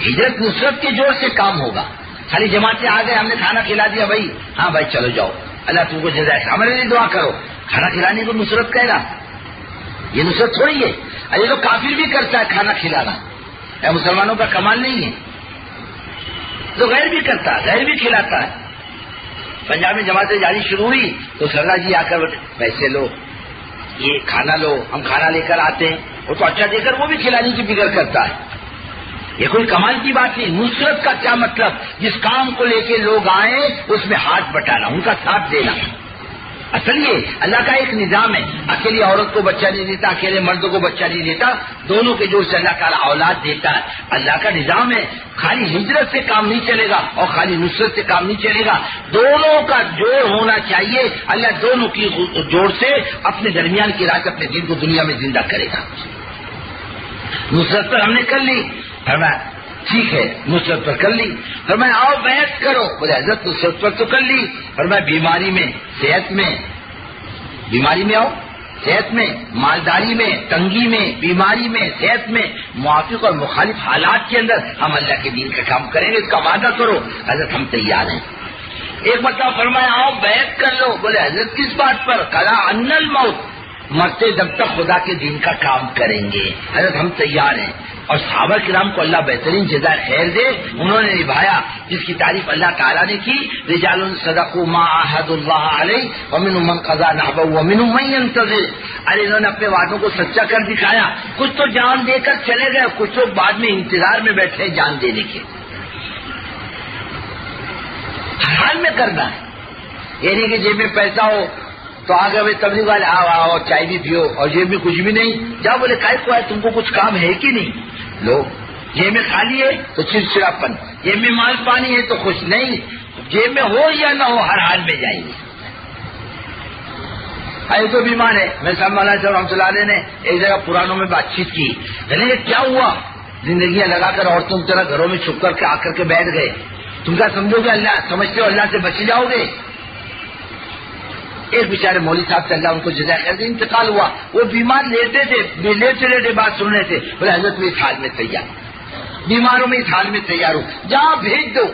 S1: ہجرت نصرت کے جوڑ سے کام ہوگا. خالی جماعتیں آ گئے, ہم نے کھانا کھلا دیا بھائی, ہاں بھائی چلو جاؤ, اللہ تم کو جزائے, ہمارے لیے دعا کرو. کھانا کھلانے کو نصرت کہے گا؟ یہ نصرت تھوڑی ہے. یہ تو کافر بھی کرتا ہے کھانا کھلانا, مسلمانوں کا کمال نہیں ہے. تو غیر بھی کرتا ہے, غیر بھی کھلاتا ہے. پنجاب میں جماعتیں جاری شروع ہوئی تو سردا جی آ کر پیسے لو, یہ کھانا لو, ہم کھانا لے کر آتے ہیں. وہ تو اچھا دے کر وہ بھی کھلانے کی فکر کرتا ہے. یہ کوئی کمال کی بات نہیں. نصرت کا کیا مطلب؟ جس کام کو لے کے لوگ آئے اس میں ہاتھ بٹانا, ان کا ساتھ دینا. اصل یہ اللہ کا ایک نظام ہے. اکیلی عورت کو بچہ نہیں دیتا, اکیلے مرد کو بچہ نہیں دیتا, دونوں کے جوڑ سے اللہ تعالیٰ اولاد دیتا ہے. اللہ کا نظام ہے. خالی ہجرت سے کام نہیں چلے گا اور خالی نصرت سے کام نہیں چلے گا. دونوں کا جوڑ ہونا چاہیے. اللہ دونوں کی جوڑ سے اپنے درمیان کی رات اپنے دین کو دنیا میں زندہ کرے گا. نصرت پر ہم نے کر لی. فرمایا ٹھیک ہے نصرت پر کر لی. فرمایا آؤ بیعت کرو. بولے حضرت نصرت پر تو کر لی. فرمایا بیماری میں, صحت میں, بیماری میں آؤ, صحت میں, مالداری میں, تنگی میں, بیماری میں, صحت میں, موافق اور مخالف حالات کے اندر ہم اللہ کے دین کا کام کریں گے, اس کا وعدہ کرو. حضرت ہم تیار ہیں. ایک مرتبہ فرمایا آؤ بیعت کر لو. بولے حضرت کس بات پر؟ کلا ان الموت, مرتے جب تک خدا کے دین کا کام کریں گے. حضرت ہم تیار ہیں. اور صحابہ کرام کو اللہ بہترین جزائے خیر دے, انہوں نے نبھایا جس کی تعریف اللہ تعالیٰ نے کی. رجال صدقوا ما عاهدوا الله علیہ ومنهم من قضى نحبه ومنهم من ينتظر. ارے انہوں نے اپنے وعدوں کو سچا کر دکھایا. کچھ تو جان دے کر چلے گئے, کچھ تو بعد میں انتظار میں بیٹھے جان دینے کے. ہر حال میں کرنا ہے. یہ نہیں کہ جیب میں پیسہ ہو تو آگے بھائی تبلیغ والے آؤ چائے بھی پیو, اور جیب میں کچھ بھی نہیں, جاؤ بولے کائے کو ہے, تم کو کچھ کام ہے کہ نہیں؟ لو. جیب میں خالی ہے تو چڑچڑاپن, جیب میں مال پانی ہے تو خوش نہیں. جیب میں ہو یا نہ ہو ہر حال میں جائیں گے. ایسے تو بیمار ہے. میں صاحب مولانا صاحب رحمۃ اللہ علیہ نے ایک جگہ پرانوں میں بات چیت کی. کہنے کیا ہوا؟ زندگیاں لگا کر عورتوں کی طرح گھروں میں چھپ کر کے آ کر کے بیٹھ گئے. تم کیا سمجھو گے اللہ, سمجھتے ہو اللہ سے بچ جاؤ گے؟ ایک بیچارے مولوی صاحب سے اللہ ان کو جزائے خیر دے انتقال ہوا. وہ بیمار لیتے تھے, لیتے بات سن رہے تھے. بولے حضرت میں اس حال میں تیار, بیماروں میں اس حال میں تیار ہوں, جہاں بھیج دو.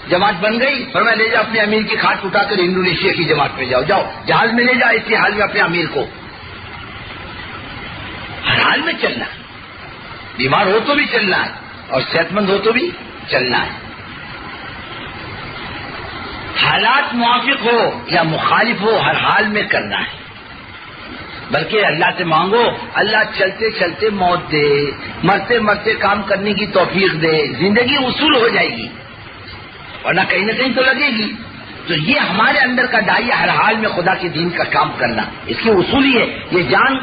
S1: جماعت بن گئی. پر میں لے جاؤ اپنے امیر کی کھاٹ اٹھا کر انڈونیشیا کی جماعت میں جاؤ جہاز میں لے جاؤ, اسی حال میں اپنے امیر کو. ہر حال میں چلنا, بیمار ہو تو بھی چلنا ہے اور صحت مند ہو تو بھی چلنا ہے. حالات موافق ہو یا مخالف ہو ہر حال میں کرنا ہے. بلکہ اللہ سے مانگو اللہ چلتے چلتے موت دے, مرتے مرتے کام کرنے کی توفیق دے. زندگی اصول ہو جائے گی, ورنہ کہیں نہ کہیں تو لگے گی. تو یہ ہمارے اندر کا داعی ہر حال میں خدا کے دین کا کام کرنا, اس کی اصول ہی ہے. یہ جان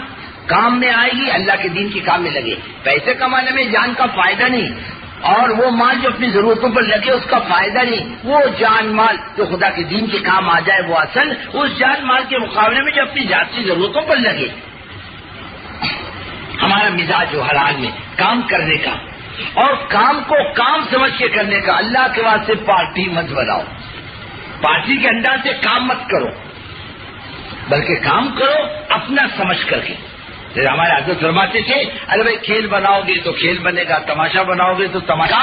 S1: کام میں آئے گی, اللہ کے دین کے کام میں لگے. پیسے کمانے میں جان کا فائدہ نہیں, اور وہ مال جو اپنی ضرورتوں پر لگے اس کا فائدہ نہیں. وہ جان مال جو خدا کے دین کے کام آ جائے وہ اصل, اس جان مال کے مقابلے میں جو اپنی ذاتی ضرورتوں پر لگے. ہمارا مزاج ہو ہر حال میں کام کرنے کا, اور کام کو کام سمجھ کے کرنے کا. اللہ کے واسطے پارٹی مت بناؤ, پارٹی کے انداز سے کام مت کرو, بلکہ کام کرو اپنا سمجھ کر کے. ہمارے حضرت فرماتے تھے ارے بھائی کھیل بناؤ گے تو کھیل بنے گا, تماشا بناؤ گے تو تماشا.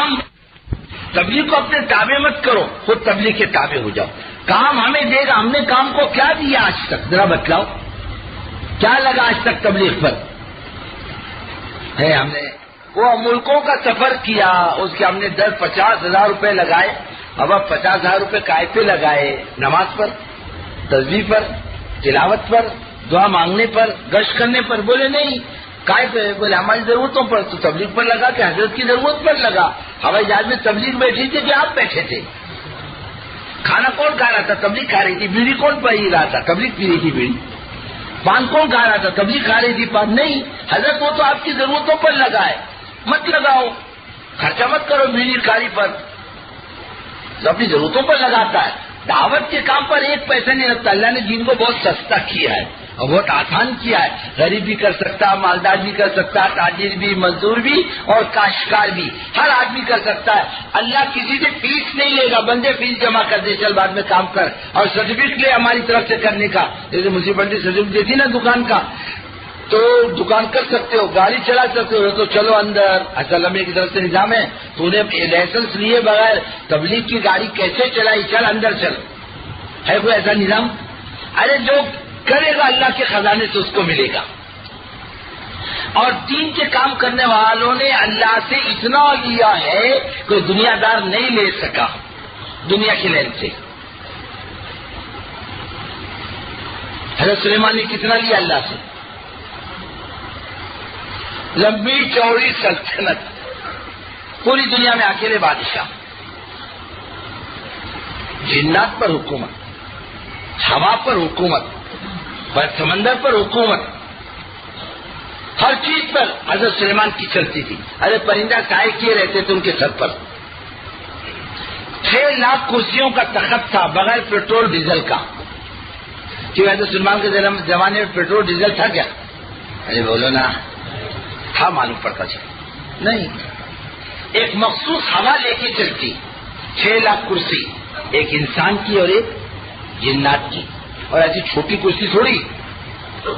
S1: تبلیغ کو اپنے تابع مت کرو, خود تبلیغ کے تابع ہو جاؤ. کام ہمیں دے گا. ہم نے کام کو کیا دیا آج تک, ذرا بتلاؤ کیا لگا آج تک تبلیغ پر ہے؟ ہم نے وہ ملکوں کا سفر کیا, اس کے ہم نے 10-50 ہزار روپے لگائے. اب 50 ہزار روپے کائے پہ لگائے؟ نماز پر, تسبیح پر, تلاوت پر, دعا مانگنے پر، گشت کرنے پر؟ بولے نہیں. کائے پہ؟ بولے ہماری ضرورتوں پر. تو تبلیغ پر لگا کہ حضرت کی ضرورت پر لگا؟ ہوائی جہاز میں تبلیغ بیٹھی تھی کہ آپ بیٹھے تھے؟ کھانا کون کھا رہا تھا؟ تبلیغ کھا رہی تھی. بیڑی کون پی رہا تھا؟ تبلیغ پی رہی تھی بیڑی. پان کون کھا رہا تھا؟ تبلیغ کھا رہی تھی پان. نہیں حضرت، وہ تو آپ کی ضرورتوں پر لگا ہے، مت لگاؤ، خرچہ مت کرو بیڑی کاری پر. تو اپنی ضرورتوں پر لگاتا ہے. دعوت کے کام پر ایک پیسہ نہیں لگتا. اللہ نے دین کو بہت سستا کیا ہے اور بہت آسان کیا ہے. غریب بھی کر سکتا، مالدار بھی کر سکتا، تاجر بھی، مزدور بھی اور کاشتکار بھی، ہر آدمی کر سکتا ہے. اللہ کسی سے فیس نہیں لے گا. بندے فیس جمع کر دے، چل بعد میں کام کر، اور سرٹیفکیٹ لے ہماری طرف سے کرنے کا. جیسے منسپلٹی سرٹیفکیٹ دیتی نا دکان کا، تو دکان کر سکتے ہو، گاڑی چلا سکتے ہو، تو چلو اندر. اسلامے کی طرف سے نظام ہے، تو نے لائسنس لیے بغیر تبلیغ کی گاڑی کیسے چلائی؟ چل اندر چل. ہے کوئی ایسا نظام؟ ارے جو کرے گا اللہ کے خزانے سے اس کو ملے گا. اور دین کے کام کرنے والوں نے اللہ سے اتنا لیا ہے کہ دنیا دار نہیں لے سکا دنیا کی لین سے. حضرت سلیمان نے کتنا لیا اللہ سے؟ لمبی چوڑی سلطنت، پوری دنیا میں اکیلے بادشاہ، جنات پر حکومت، ہوا پر حکومت، سمندر پر حکومت، ہر چیز پر حضرت سلیمان کی چلتی تھی. ارے پرندہ سائے کیے رہتے تھے ان کے سر پر. 6 لاکھ کرسیوں کا تخت تھا بغیر پیٹرول ڈیزل کا. کیوں حضرت سلیمان کے زمانے میں پیٹرول ڈیزل تھا کیا؟ ارے بولو نا. تھا، معلوم پڑتا تھا نہیں. ایک مخصوص ہوا لے کے چلتی. 6 لاکھ کرسی، ایک انسان کی اور ایک جنات کی. اور ایسی چھوٹی کرسی تھوڑی،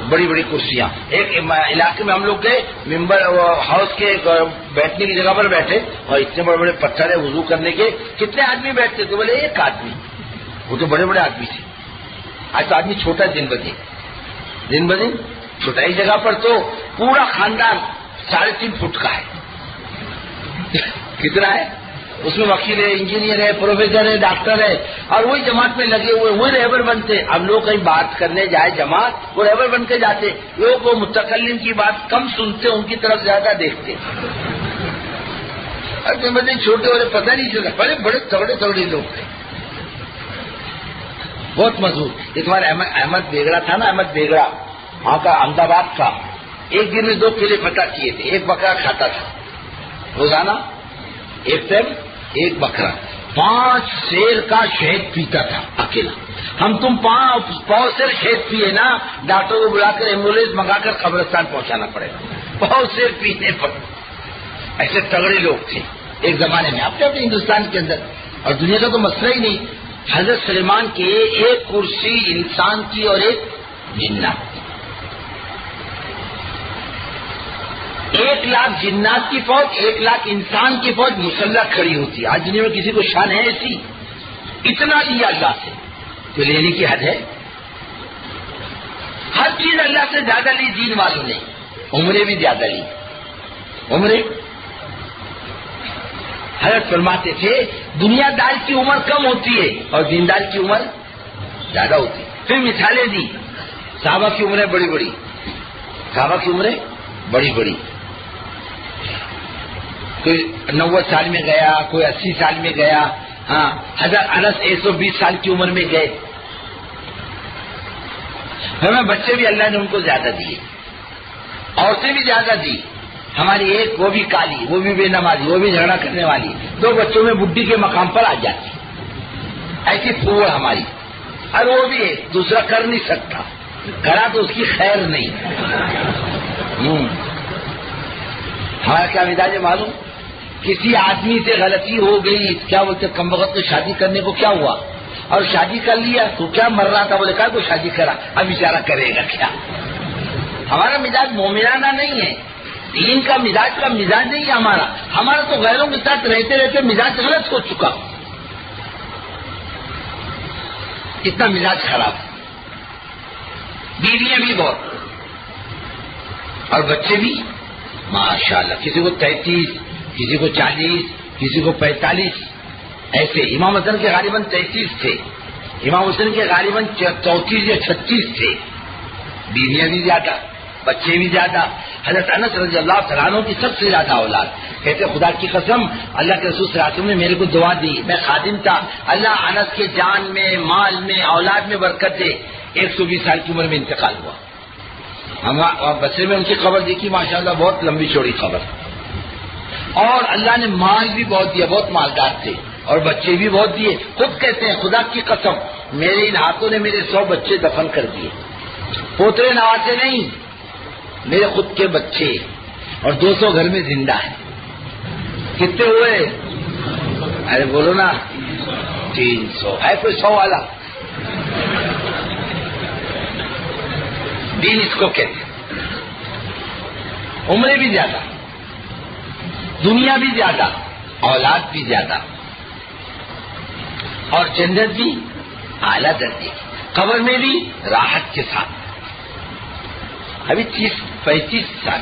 S1: بڑی بڑی کرسیاں. ایک علاقے میں ہم لوگ گئے، ممبر ہاؤس کے بیٹھنے کی جگہ پر بیٹھے، اور اتنے بڑے بڑے پتھر ہے وضو کرنے کے. کتنے آدمی بیٹھتے تھے؟ بولے 1 آدمی. وہ تو بڑے بڑے آدمی تھے. آج تو آدمی چھوٹا دن بدن چھوٹا ہی جگہ پر تو پورا خاندان 3.5 فٹ کا ہے. کتنا ہے؟ اس میں وکیل ہے، انجینئر ہے، پروفیسر ہے، ڈاکٹر ہے، اور وہی جماعت میں لگے ہوئے، وہی رہبر بنتے. اب لوگ کہیں بات کرنے جائے جماعت، وہ رہبر بن کے جاتے. لوگ وہ متکلم کی بات کم سنتے، ان کی طرف زیادہ دیکھتے. بڑے چھوٹے والے پتہ نہیں چلتا، بڑے بڑے تگڑے لوگ تھے، بہت مضبوط. ایک بار احمد بیگڑا تھا نا، احمد بیگڑا وہاں کا، احمد آباد کا. ایک دن میں 2 کیلے فتح کیے تھے. ایک بکرا کھاتا تھا روزانہ، ایک ٹائم ایک بکرا. 5 سیر کا شہد پیتا تھا اکیلا. ہم تم 5 سیر شہد پیے نا، ڈاکٹر کو بلا کر ایمبولینس منگا کر قبرستان پہنچانا پڑے گا 5 سیر پینے پر. ایسے تگڑے لوگ تھے ایک زمانے میں اپنے ہندوستان کے اندر. اور دنیا کا تو مسئلہ ہی نہیں. حضرت سلیمان کی ایک کرسی انسان کی اور ایک جنات کی. 1 لاکھ جنات کی فوج، 1 لاکھ انسان کی فوج مسلح کھڑی ہوتی. آج دنیا میں کسی کو شان ہے ایسی؟ اتنا لیا اللہ سے تو لینے کی حد ہے. ہر چیز اللہ سے زیادہ لی دین والوں نے. عمریں بھی زیادہ لی. عمریں حضرت فرماتے تھے دنیا دار کی عمر کم ہوتی ہے اور دیندار کی عمر زیادہ ہوتی ہے. پھر مثالیں دی. صحابہ کی عمریں بڑی بڑی، صحابہ کی عمریں بڑی بڑی. کوئی 90 سال میں گیا، کوئی 80 سال میں گیا. ہاں، حضرت انس 120 سال کی عمر میں گئے. ہمیں بچے بھی اللہ نے ان کو زیادہ دیے، عورتیں بھی زیادہ دی. ہماری ایک وہ بھی کالی، وہ بھی بے نمازی، وہ بھی جھگڑا کرنے والی، 2 بچوں میں بڈھی کے مقام پر آ جاتی. ایسی پھوڑ ہماری. اور وہ بھی ہے، دوسرا کر نہیں سکتا، کرا تو اس کی خیر نہیں. ہمارا کیا مزاج ہے معلوم؟ کسی آدمی سے غلطی ہو گئی، کیا بولتے کم وقت تو شادی کرنے کو کیا ہوا، اور شادی کر لیا تو کیا مر رہا تھا، بولے کہا کو شادی کرا، اب بیچارہ کرے گا کیا. ہمارا مزاج مومنانہ نہیں ہے. دین کا مزاج نہیں ہے ہمارا. ہمارا تو غیروں کے ساتھ رہتے رہتے مزاج غلط ہو چکا. اتنا مزاج خراب. بیویاں بھی بہت اور بچے بھی ماشاءاللہ. کسی کو 33، کسی کو 40، کسی کو 45. ایسے امام حسن کے غالباً 33 تھے، امام حسن کے غالباً 34 یا 36 تھے. بیویاں بھی زیادہ، بچے بھی زیادہ. حضرت انس رضی اللہ تعالیٰ عنہ کی سب سے زیادہ اولاد. کہتے خدا کی قسم اللہ کے رسول صلی اللہ علیہ وسلم نے میرے کو دعا دی، میں خادم تھا، اللہ انس کے جان میں، مال میں، اولاد میں برکت دے. 120 سال کی عمر میں انتقال ہوا. ہم بسرے میں ان کی قبر دیکھی، ماشاءاللہ بہت لمبی چوڑی قبر، اور اللہ نے مال بھی بہت دیا، بہت مالدار تھے، اور بچے بھی بہت دیے. خود کہتے ہیں خدا کی قسم میرے ان ہاتھوں نے میرے 100 بچے دفن کر دیے. پوترے نواسے نہیں، میرے خود کے بچے، اور 200 گھر میں زندہ ہیں. کتنے ہوئے؟ ارے بولو نا، 300. ہے کوئی 100 والا؟ دین اس کو کہتے ہیں. عمریں بھی زیادہ، دنیا بھی زیادہ، اولاد بھی زیادہ، اور جنت بھی اعلیٰ درجے کی، قبر میں بھی راحت کے ساتھ. ابھی 30-35 سال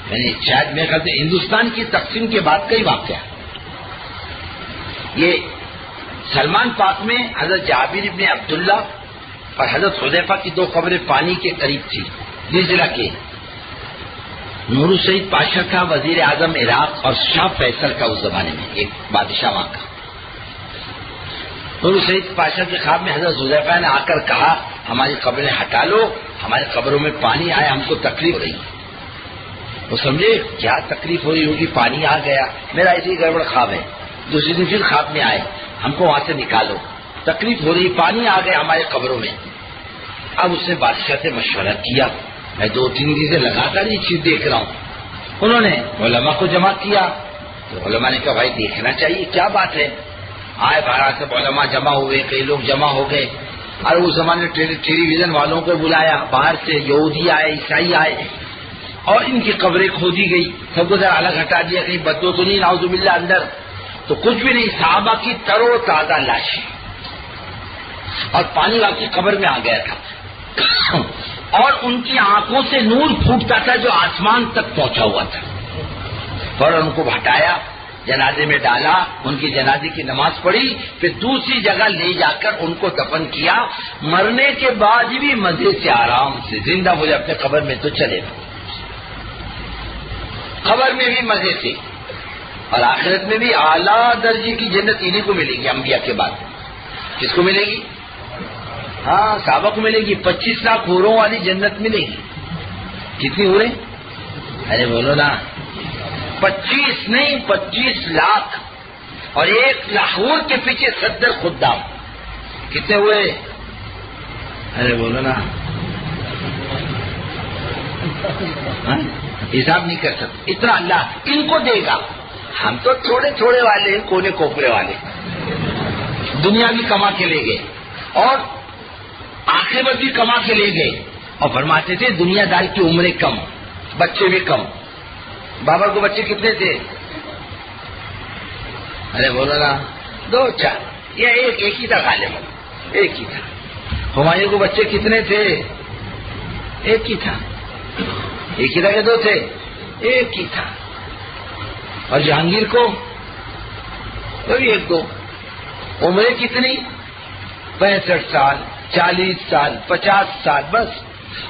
S1: میں نے شاید میرے خیال سے ہندوستان کی تقسیم کے بعد کا ہی واقعہ. یہ سلمان پاک میں حضرت جابر ابن عبداللہ اور حضرت حذیفہ کی 2 قبریں پانی کے قریب تھی. نزلہ کے نور السعید پاشا تھا وزیر اعظم عراق، اور شاہ فیصل کا اس زمانے میں ایک بادشاہ وہاں کا. نور السعید پاشا کے خواب میں حضرت حذیفہ نے آ کر کہا ہماری قبریں ہٹا لو، ہماری قبروں میں پانی آیا، ہم کو تکلیف ہو رہی. وہ سمجھے کیا تکلیف ہو رہی ہوگی، پانی آ گیا، میرا ایسی گڑبڑ خواب ہے. دوسرے دن پھر خواب میں آئے، ہم کو وہاں سے نکالو، تکلیف ہو رہی، پانی آ گیا ہمارے قبروں میں. اب اس نے بادشاہ سے مشورہ کیا، میں 2-3 دن سے لگاتار یہ چیز دیکھ رہا ہوں. انہوں نے علماء کو جمع کیا، تو علماء نے کہا بھائی دیکھنا چاہیے کیا بات ہے. آئے باہر سے علماء جمع ہوئے، کئی لوگ جمع ہو گئے، اور اس زمانے ٹیلی ویژن والوں کو بلایا، باہر سے یہودی آئے، عیسائی آئے، اور ان کی قبریں کھودی گئی، سب کو ذرا الگ ہٹا دیا، کہیں بدو تو نہیں نعوذ باللہ اندر. تو کچھ بھی نہیں، صحابہ کی تر و تازہ لاشیں، اور پانی واقعی قبر میں آ گیا تھا، اور ان کی آنکھوں سے نور پھوٹتا تھا جو آسمان تک پہنچا ہوا تھا. فوراً ان کو ہٹایا، جنازے میں ڈالا، ان کی جنازے کی نماز پڑھی، پھر دوسری جگہ لے جا کر ان کو دفن کیا. مرنے کے بعد بھی مزے سے آرام سے زندہ ہو جائے اپنے قبر میں تو چلے گا، قبر میں بھی مزے سے، اور آخرت میں بھی اعلیٰ درجے کی جنت انہیں کو ملے گی. انبیاء کے بعد کس کو ملے گی؟ ہاں صحابہ کو ملے گی. 25 لاکھ حوروں والی جنت ملے گی. کتنی حوریں؟ ارے بولو نا، 25 نہیں 25 لاکھ، اور 1 لاہور کے پیچھے 70 خدام. کتنے ہوئے؟ ارے بولو نا، حساب نہیں کر سکتے اتنا اللہ ان کو دے گا. ہم تو تھوڑے تھوڑے والے ہیں، کونے کوپرے والے. دنیا بھی کما کے لے گئے اور آخرت بھی کما کے لے گئے، اور فرماتے تھے دنیا دار کی عمریں کم، بچے بھی کم. بابر کو بچے کتنے تھے؟ ارے بولو نا، 2-4 یا ایک ہی تھا، غالب ایک ہی تھا. ہمایوں کو بچے کتنے تھے؟ ایک ہی تھا. ایک ہی تھا کہ 2 تھے؟ ایک ہی تھا. اور جہانگیر کو تو 1-2. عمریں کتنی؟ 65 سال، 40 سال، 50 سال بس.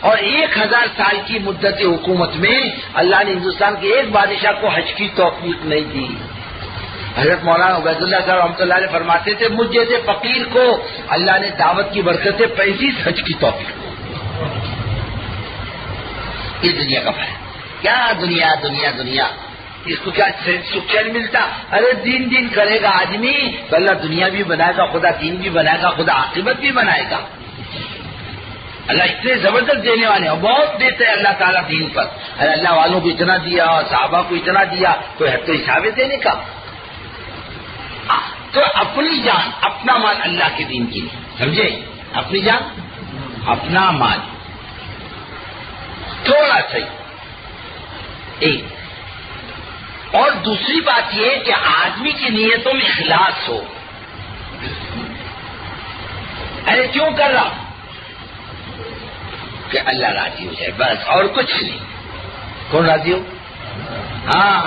S1: اور 1000 سال کی مدت حکومت میں اللہ نے ہندوستان کے ایک بادشاہ کو حج کی توفیق نہیں دی. حضرت مولانا عبید اللہ صاحب رحمۃ اللہ علیہ فرماتے تھے مجھ جیسے فقیر کو اللہ نے دعوت کی برکت سے 35 حج کی توفیق. یہ دنیا کا ہے کیا؟ دنیا دنیا دنیا، اس کو کیا سکھ چین ملتا؟ ارے دین کرے گا آدمی تو اللہ دنیا بھی بنائے گا، خدا دین بھی بنائے گا، خدا عاقبت بھی بنائے گا. اللہ اتنے زبردست دینے والے ہیں، بہت دیتے ہیں اللہ تعالیٰ دین پر. ارے اللہ والوں کو اتنا دیا، صحابہ کو اتنا دیا، کوئی حد تو حساب ہے دینے کا. تو اپنی جان اپنا مال اللہ کے دین کی نہیں، سمجھے؟ اپنی جان اپنا مال تھوڑا صحیح ایک. اور دوسری بات یہ کہ آدمی کی نیتوں میں اخلاص ہو. ارے کیوں کر رہا؟ کہ اللہ راضی ہو جائے بس، اور کچھ نہیں. کون راضی ہو؟ ہاں.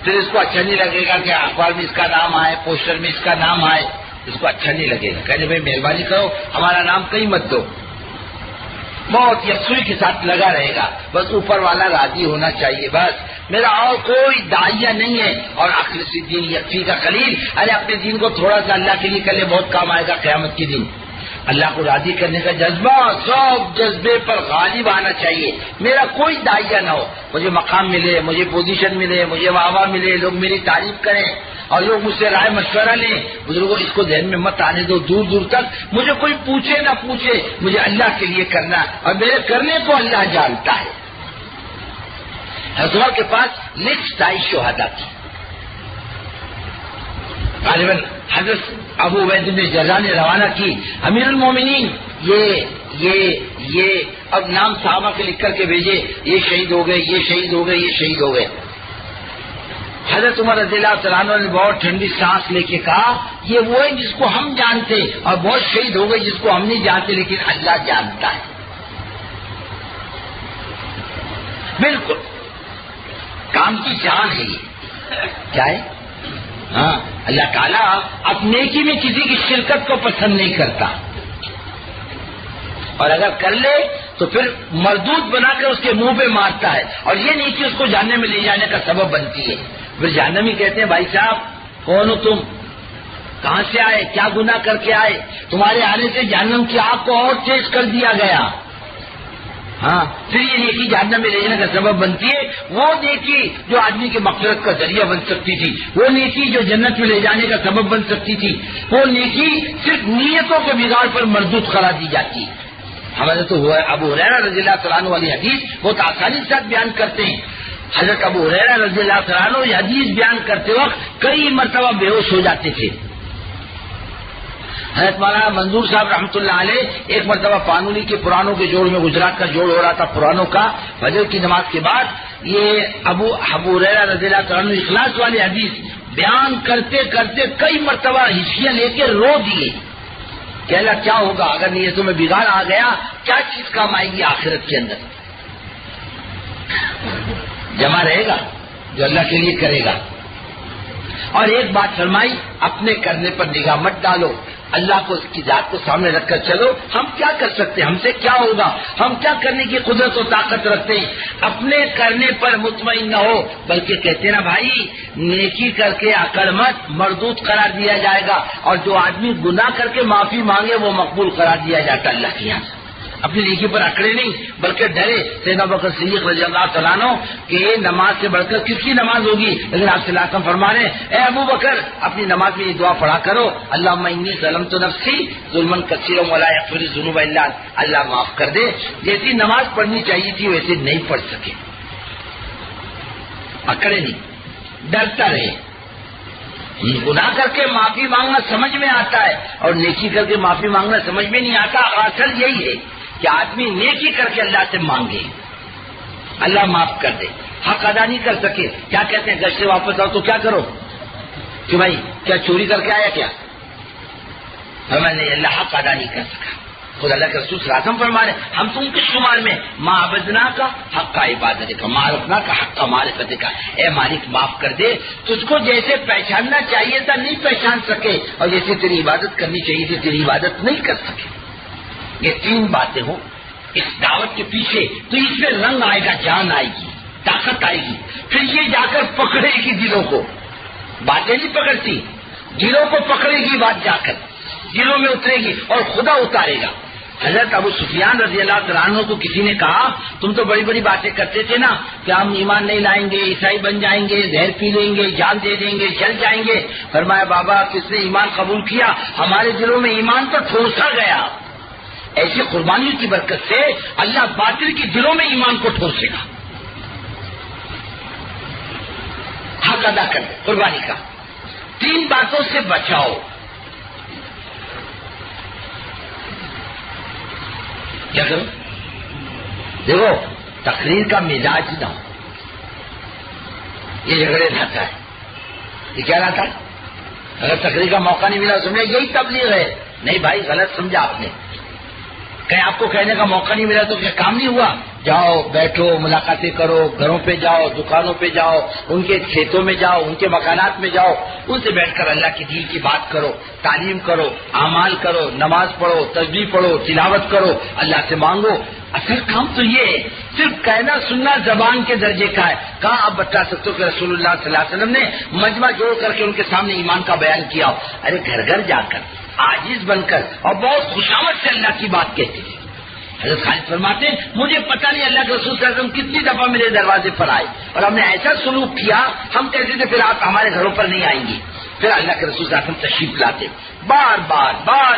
S1: پھر اس کو اچھا نہیں لگے گا کہ اخبار میں اس کا نام آئے، پوسٹر میں اس کا نام آئے، اس کو اچھا نہیں لگے گا. کہنے بھائی مہربانی کرو ہمارا نام کہیں مت دو. بہت یکسوئی کے ساتھ لگا رہے گا، بس اوپر والا راضی ہونا چاہیے، بس میرا اور کوئی داعیہ نہیں ہے۔ اور اخلص الدین یکفی کا خلیل، ارے اپنے دین کو تھوڑا سا اللہ کے لیے کر لے، بہت کام آئے گا قیامت کے دن۔ اللہ کو راضی کرنے کا جذبہ سب جذبے پر غالب آنا چاہیے۔ میرا کوئی داعیہ نہ ہو، مجھے مقام ملے، مجھے پوزیشن ملے، مجھے واہ ملے، لوگ میری تعریف کریں اور لوگ مجھ سے رائے مشورہ لیں۔ بزرگوں اس کو ذہن میں مت آنے دو، دور دور تک مجھے کوئی پوچھے نہ پوچھے، مجھے اللہ کے لیے کرنا، اور میرے کرنے کو اللہ جانتا ہے۔ حضور کے پاس لسٹ آئی شہداء کی، غالباً حضرت ابو عبیدہ بن جراح نے روانہ کی، امیر المومنین یہ اب نام صحابہ کے لکھ کر کے بھیجے، یہ شہید ہو گئے، یہ شہید ہو گئے، یہ شہید ہو گئے۔ حضرت عمر رضی اللہ تعالیٰ عنہ نے بہت ٹھنڈی سانس لے کے کہا، یہ وہ ہے جس کو ہم جانتے، اور بہت شہید ہو گئے جس کو ہم نہیں جانتے، لیکن اللہ جانتا ہے۔ بالکل کام کی جان ہے یہ، کیا ہے؟ ہاں، اللہ تعالیٰ اپنے نیکی میں کسی کی شرکت کو پسند نہیں کرتا، اور اگر کر لے تو پھر مردود بنا کر اس کے منہ پہ مارتا ہے، اور یہ نیکی اس کو جہنم میں لے جانے کا سبب بنتی ہے۔ پھر جہنمی کہتے ہیں بھائی صاحب کون ہو تم، کہاں سے آئے، کیا گناہ کر کے آئے، تمہارے آنے سے جہنم کی آگ کو اور تیز کر دیا گیا۔ ہاں، پھر یہ نیکی جہنم میں لے جانے کا سبب بنتی ہے، وہ نیکی جو آدمی کے مغفرت کا ذریعہ بن سکتی تھی، وہ نیکی جو جنت میں لے جانے کا سبب بن سکتی تھی، وہ نیکی صرف نیتوں کے بگاڑ پر مردود قرار دی جاتی ہے۔ ہمارے تو ابو ہریرہ رضی اللہ تعالیٰ عنہ والی حدیث بہت آسانی کے ساتھ بیان کرتے ہیں۔ حضرت ابو ہریرہ رضی اللہ تعالیٰ عنہ یہ حدیث بیان کرتے وقت کئی مرتبہ بے ہوش ہو جاتے تھے۔ حضرت مولانا منظور صاحب رحمۃ اللہ علیہ ایک مرتبہ پانولی کے پرانوں کے جوڑ میں، گجرات کا جوڑ ہو رہا تھا پرانوں کا، فجر کی نماز کے بعد یہ ابو ہریرہ رضی اللہ تعالیٰ عنہ اخلاص والی حدیث بیان کرتے کرتے کئی مرتبہ ہچکیاں لے کے رو دیے کہ اللہ کیا ہوگا اگر نیتوں میں بگاڑ آ گیا، کیا چیز کام آئے گی آخرت کے اندر؟ جمع رہے گا جو اللہ کے لیے کرے گا۔ اور ایک بات فرمائی، اپنے کرنے پر نگاہ مت ڈالو، اللہ کو اس کی ذات کو سامنے رکھ کر چلو، ہم کیا کر سکتے ہیں، ہم سے کیا ہوگا، ہم کیا کرنے کی قدرت و طاقت رکھتے ہیں، اپنے کرنے پر مطمئن نہ ہو، بلکہ کہتے نا بھائی نیکی کر کے عقل مت مردود قرار دیا جائے گا، اور جو آدمی گناہ کر کے معافی مانگے وہ مقبول قرار دیا جاتا ہے اللہ کے یہاں۔ اپنی نیکی پر اکڑے نہیں بلکہ ڈرے۔ سیدنا ابوبکر صدیق رضی اللہ تعالیٰ عنہ کہ نماز سے بڑھ کر کس کی نماز ہوگی، لیکن آپ صلی اللہ علیہ وسلم فرما رہے ہیں اے ابو بکر اپنی نماز میں یہ دعا پڑھا کرو، اللہم انی ظلمت نفسی ظلما کثیرا ولا یغفر الذنوب الا انت، اللہ معاف کر دے۔ جیسی نماز پڑھنی چاہیے تھی ویسے نہیں پڑھ سکے، اکڑے نہیں، ڈرتا رہے۔ گناہ کر کے معافی مانگنا سمجھ میں آتا ہے اور نیکی کر کے معافی مانگنا سمجھ میں نہیں آتا۔ اصل یہی ہے کہ آدمی نیکی کر کے اللہ سے مانگے، اللہ معاف کر دے۔ حق ادا نہیں کر سکے، کیا کہتے ہیں گھر سے واپس آؤ تو کیا کرو کہ بھائی کیا چوری کر کے آیا کیا؟ میں نے اللہ حق ادا نہیں کر سکا۔ خود اللہ کے رسول صلی اللہ علیہ وسلم فرما رہے ہم تم کے شمار میں ما عبدنا کا حق کا عبادت کا، معرفنا کا حق کا معرفت کا، اے مالک معاف کر دے، تجھ کو جیسے پہچاننا چاہیے تھا نہیں پہچان سکے، اور جیسے تیری عبادت کرنی چاہیے تھی تیری عبادت نہیں کر سکے۔ یہ تین باتیں ہوں اس دعوت کے پیچھے تو اس میں رنگ آئے گا، جان آئے گی، طاقت آئے گی، پھر یہ جا کر پکڑے گی دلوں کو۔ باتیں نہیں پکڑتی، دلوں کو پکڑے گی بات، جا کر دلوں میں اترے گی اور خدا اتارے گا۔ حضرت ابو سفیان رضی اللہ تعالیٰ عنہ کو کسی نے کہا تم تو بڑی بڑی باتیں کرتے تھے نا کہ ہم ایمان نہیں لائیں گے، عیسائی بن جائیں گے، زہر پی لیں گے، جان دے دیں گے، جل جائیں گے۔ فرمایا بابا کس نے ایمان قبول کیا، ہمارے دلوں میں ایمان تو ٹھوسا گیا۔ ایسی قربانیوں کی برکت سے اللہ باطل کی دلوں میں ایمان کو ٹھوسے گا۔ حق ادا کر دے قربانی کا، تین باتوں سے بچاؤ۔ کیا کرو؟ دیکھو تقریر کا مزاج نہ ہو، یہ جھگڑے رہتا ہے، یہ کیا رہتا ہے؟ اگر تقریر کا موقع نہیں ملا سمجھا یہی تبلیغ ہے، نہیں بھائی غلط سمجھا آپ نے، کہیں آپ کو کہنے کا موقع نہیں ملا تو کیا کام نہیں ہوا؟ جاؤ بیٹھو، ملاقاتیں کرو، گھروں پہ جاؤ، دکانوں پہ جاؤ، ان کے کھیتوں میں جاؤ، ان کے مکانات میں جاؤ، ان سے بیٹھ کر اللہ کی دین کی بات کرو، تعلیم کرو، اعمال کرو، نماز پڑھو، تسبیح پڑھو، تلاوت کرو، اللہ سے مانگو۔ اصل کام تو یہ ہے، صرف کہنا سننا زبان کے درجے کا ہے. کہاں آپ بتا سکتے ہو کہ رسول اللہ صلی اللہ علیہ وسلم نے مجمع جوڑ کر کے ان کے سامنے ایمان کا بیان کیا ہو؟ ارے گھر گھر جا کر عاجز بن کر اور بہت خوشامد سے اللہ کی بات کہتے تھے. حضرت خالد فرماتے ہیں مجھے پتہ نہیں اللہ کے رسول صلی اللہ علیہ وسلم کتنی دفعہ میرے دروازے پر آئے اور ہم نے ایسا سلوک کیا، ہم کہتے تھے پھر آپ ہمارے گھروں پر نہیں آئیں گی. پھر اللہ کے رسول صلی اللہ علیہ وسلم تشریف لاتے، بار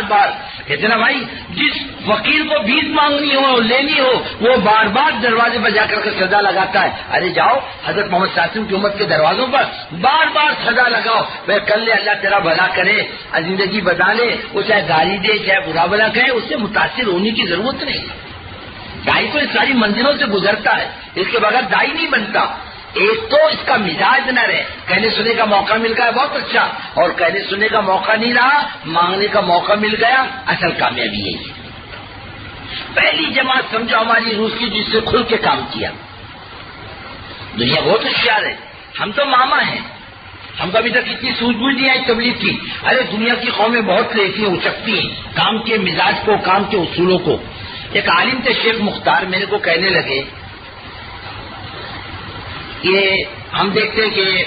S1: بار کہتے نا بھائی جس فقیر کو بھیک مانگنی ہو لینی ہو وہ بار بار دروازے پر جا کر کے سزا لگاتا ہے. ارے جاؤ حضرت محمد صلی اللہ علیہ وسلم کی امت کے دروازوں پر بار بار سزا لگاؤ، وہ کر لے اللہ تیرا بھلا کرے، زندگی بتا لے، وہ چاہے گالی دے چاہے برا بھلا کہے، اس سے متاثر ہونے کی ضرورت نہیں. دائی تو اس ساری منزلوں سے گزرتا ہے، اس کے بغیر دائی نہیں بنتا. ایک تو اس کا مزاج نہ رہے، کہنے سننے کا موقع مل گیا بہت اچھا، اور کہنے سننے کا موقع نہیں رہا، مانگنے کا موقع مل گیا، اصل کامیابی یہی ہے. پہلی جماعت سمجھو ہماری روس کی جس سے کھل کے کام کیا. دنیا بہت ہوشیار ہے، ہم تو ماما ہیں، ہم کو ابھی تک اتنی سوجھ بوجھ نہیں آئی تبلیغ کی. ارے دنیا کی قومیں بہت لیتی ہیں، اچکتی ہیں کام کے مزاج کو، کام کے اصولوں کو. ایک عالم تھے شیخ مختار، میرے کو کہنے لگے یہ ہم دیکھتے ہیں کہ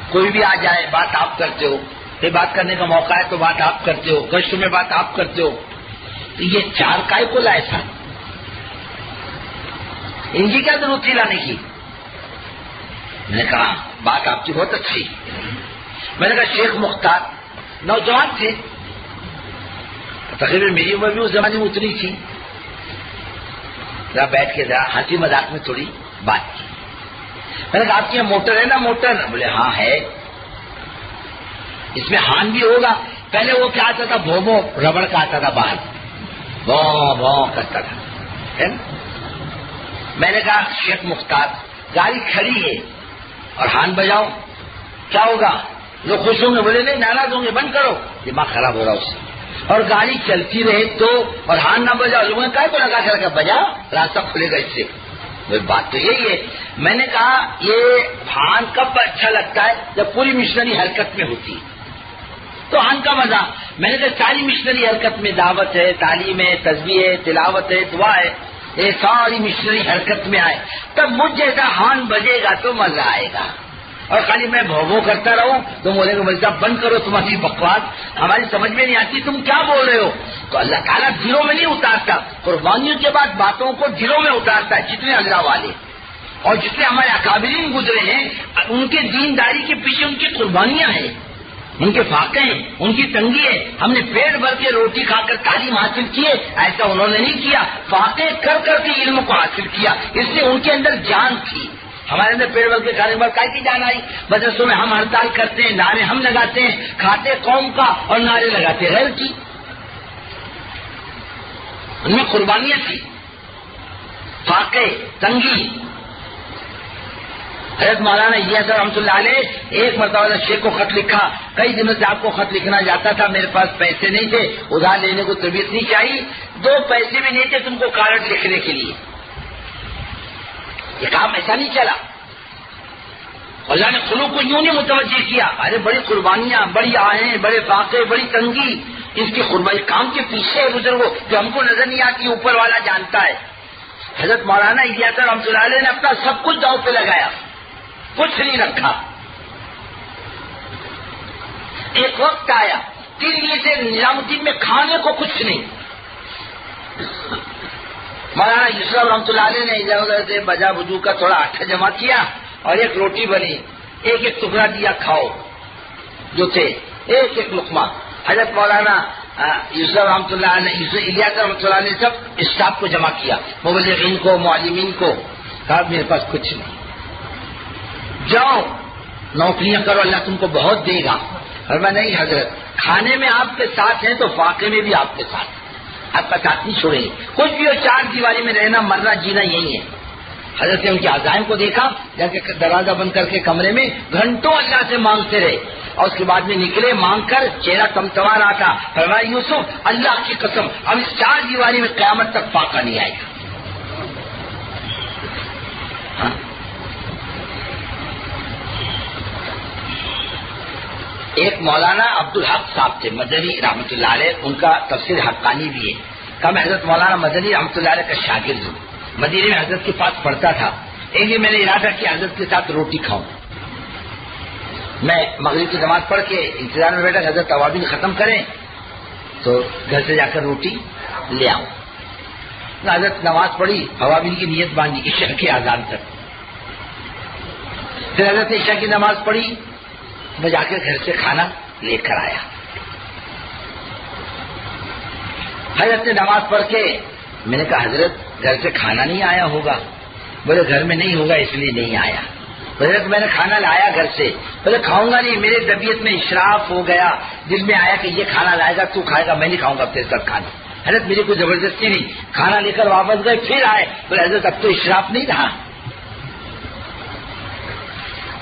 S1: کوئی بھی آ جائے بات آپ کرتے ہو، یہ بات کرنے کا موقع ہے تو بات آپ کرتے ہو، گشت میں بات آپ کرتے ہو، تو یہ چار کائے کو لائے تھا، ان کی کیا ضرورت تھی لانے کی؟ میں نے کہا بات آپ کی بہت اچھی. میں نے کہا شیخ مختار نوجوان تھے، تقریباً میری عمر بھی اس زمانے میں اتنی تھی. ذرا بیٹھ کے ذرا ہنسی مذاق میں تھوڑی بات کی. میں نے کہا آپ کی یہاں موٹر ہے نا؟ موٹر بولے ہاں ہے. اس میں ہان بھی ہوگا. پہلے وہ کیا آتا تھا، بھومو ربڑ کا آتا تھا باہر، بھوں کرتا تھا، ہے نا. میں نے کہا شیخ مختار گاڑی کھڑی ہے اور ہان بجاؤ کیا ہوگا؟ لوگ خوش ہوں گے؟ بولے نہیں ناراض ہوں گے، بند کرو، دماغ خراب ہو رہا اس سے. اور گاڑی چلتی رہے تو اور ہان نہ بجاؤ، لوگوں نے کہا تو لگا کر کے بجاؤ، راستہ کھلے گا اس سے. بات تو یہی ہے. میں نے کہا یہ ہان کب اچھا لگتا ہے؟ جب پوری مشنری حرکت میں ہوتی ہے تو ہان کا مزہ. میں نے کہا ساری مشنری حرکت میں دعوت ہے، تعلیم ہے، تسبیح ہے، تلاوت ہے، دعا ہے، یہ ساری مشنری حرکت میں آئے تب مجھ جیسا ہان بجے گا تو مزہ آئے گا. اور خالی میں بھو کرتا رہوں تو بولے گا بھائی صاحب بند کرو، تمہاری بکواس ہماری سمجھ میں نہیں آتی، تم کیا بول رہے ہو. تو اللہ تعالیٰ دلوں میں نہیں اتارتا، قربانیوں کے بعد باتوں کو دلوں میں اتارتا ہے. جتنے اللہ والے اور جتنے ہمارے اکابرین گزرے ہیں ان کے دینداری کے پیچھے ان کی قربانیاں ہیں، ان کے فاقے ہیں، ان کی تنگی ہے. ہم نے پیٹ بھر کے روٹی کھا کر تعلیم حاصل کی ہے، ایسا انہوں نے نہیں کیا. فاقے کر کر کے علم کو حاصل کیا، اس لیے ان کے اندر جان تھی. ہمارے اندر پیڑ بل کے کھانے کے بعد کائی کی جان آئی؟ مدرسوں میں ہم ہڑتال کرتے ہیں، نعرے ہم لگاتے ہیں، کھاتے قوم کا اور نعرے لگاتے غیر کی. ان میں قربانیاں تھی، فاقے، تنگی. حضرت مولانا الیاس رحمۃ اللہ علیہ ایک مرتبہ شیخ کو خط لکھا، کئی دنوں سے آپ کو خط لکھنا جاتا تھا، میرے پاس پیسے نہیں تھے، ادھار لینے کو طبیعت نہیں چاہیے، 2 پیسے بھی نہیں تھے تم کو کارڈ لکھنے کے لیے. یہ کام ایسا نہیں چلا. اللہ نے خلوق کو یوں نہیں متوجہ کیا. ارے بڑی قربانیاں، بڑی آہیں، بڑے فاقے، بڑی تنگی، اس کی قربانی کام کے پیچھے ہے بزرگوں جو ہم کو نظر نہیں آتی، اوپر والا جانتا ہے. حضرت مولانا الیاس رحمۃ اللہ علیہ نے اپنا سب کچھ داؤ پہ لگایا، کچھ نہیں رکھا. ایک وقت آیا دلی سے نظام الدین میں کھانے کو کچھ نہیں. مولانا یوسف رحمۃ اللہ علیہ نے ادھر ادھر سے بجا بجو کا تھوڑا آٹا جمع کیا اور ایک روٹی بنی، ایک ٹکڑا دیا، کھاؤ. جو تھے ایک لقمہ. حضرت مولانا یوسف رحمۃ اللہ علیہ، الیاس رحمۃ اللہ علیہ نے سب اسٹاف کو جمع کیا، مبلغین کو، معلمین کو. کہا میرے پاس کچھ نہیں، جاؤ نوکریاں کرو، اللہ تم کو بہت دے گا. اور میں نہیں حضرت، کھانے میں آپ کے ساتھ ہیں تو فاقے میں بھی آپ کے ساتھ، آپ کا ساتھ نہیں چھوڑیں گے. کچھ بھی ہو، 4 دیواری میں رہنا، مرنا، جینا یہی ہے. حضرت نے ان کے عزائم کو دیکھا، جا کے دروازہ بند کر کے کمرے میں گھنٹوں اللہ سے مانگتے رہے، اور اس کے بعد میں نکلے مانگ کر، چہرہ تمتما رہا تھا. فرمایا یوسف اللہ کی قسم اب اس 4 دیواری میں قیامت تک فاقہ نہیں آئے گا. ایک مولانا عبدالحق صاحب تھے مدنی رحمۃ اللہ علیہ، ان کا تفسیر حقانی بھی ہے. کہا میں حضرت مولانا مدنی رحمۃ اللہ علیہ کا شاگرد ہوں، مدینے میں حضرت کے پاس پڑھتا تھا. ایک دن میں نے ارادہ کیا حضرت کے ساتھ روٹی کھاؤں. میں مغرب کی نماز پڑھ کے انتظار میں بیٹھا حضرت توابین ختم کریں تو گھر سے جا کر روٹی لے آؤں. حضرت نماز پڑھی، توابین کی نیت باندھی عشاء کے اذان تک. پھر حضرت عشاء کی نماز پڑھی، میں جا کے گھر سے کھانا لے کر آیا. حضرت نے نماز پڑھ کے میں نے کہا حضرت گھر سے کھانا نہیں آیا ہوگا. بولے گھر میں نہیں ہوگا اس لیے نہیں آیا. حضرت میں نے کھانا لایا گھر سے. بولے کھاؤں گا نہیں، میرے طبیعت میں اشراف ہو گیا، دل میں آیا کہ یہ کھانا لائے گا تو کھائے گا، میں نہیں کھاؤں گا تیرے ساتھ کھانا. حضرت میری کوئی زبردستی نہیں، کھانا لے کر واپس گئے، پھر آئے. بولے حضرت اب تو اشراف نہیں رہا.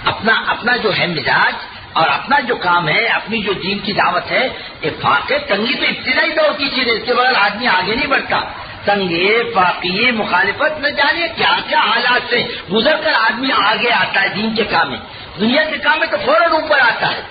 S1: اپنا جو ہے مزاج اور اپنا جو کام ہے، اپنی جو دین کی دعوت ہے، یہ فاقے تنگی تو ابتدائی دور کی چیز ہے، اس کے بغیر آدمی آگے نہیں بڑھتا. تنگے فاقی مخالفت نہ جانے کیا کیا حالات سے گزر کر آدمی آگے آتا ہے دین کے کام میں. دنیا کے کام میں تو فوراً اوپر آتا ہے،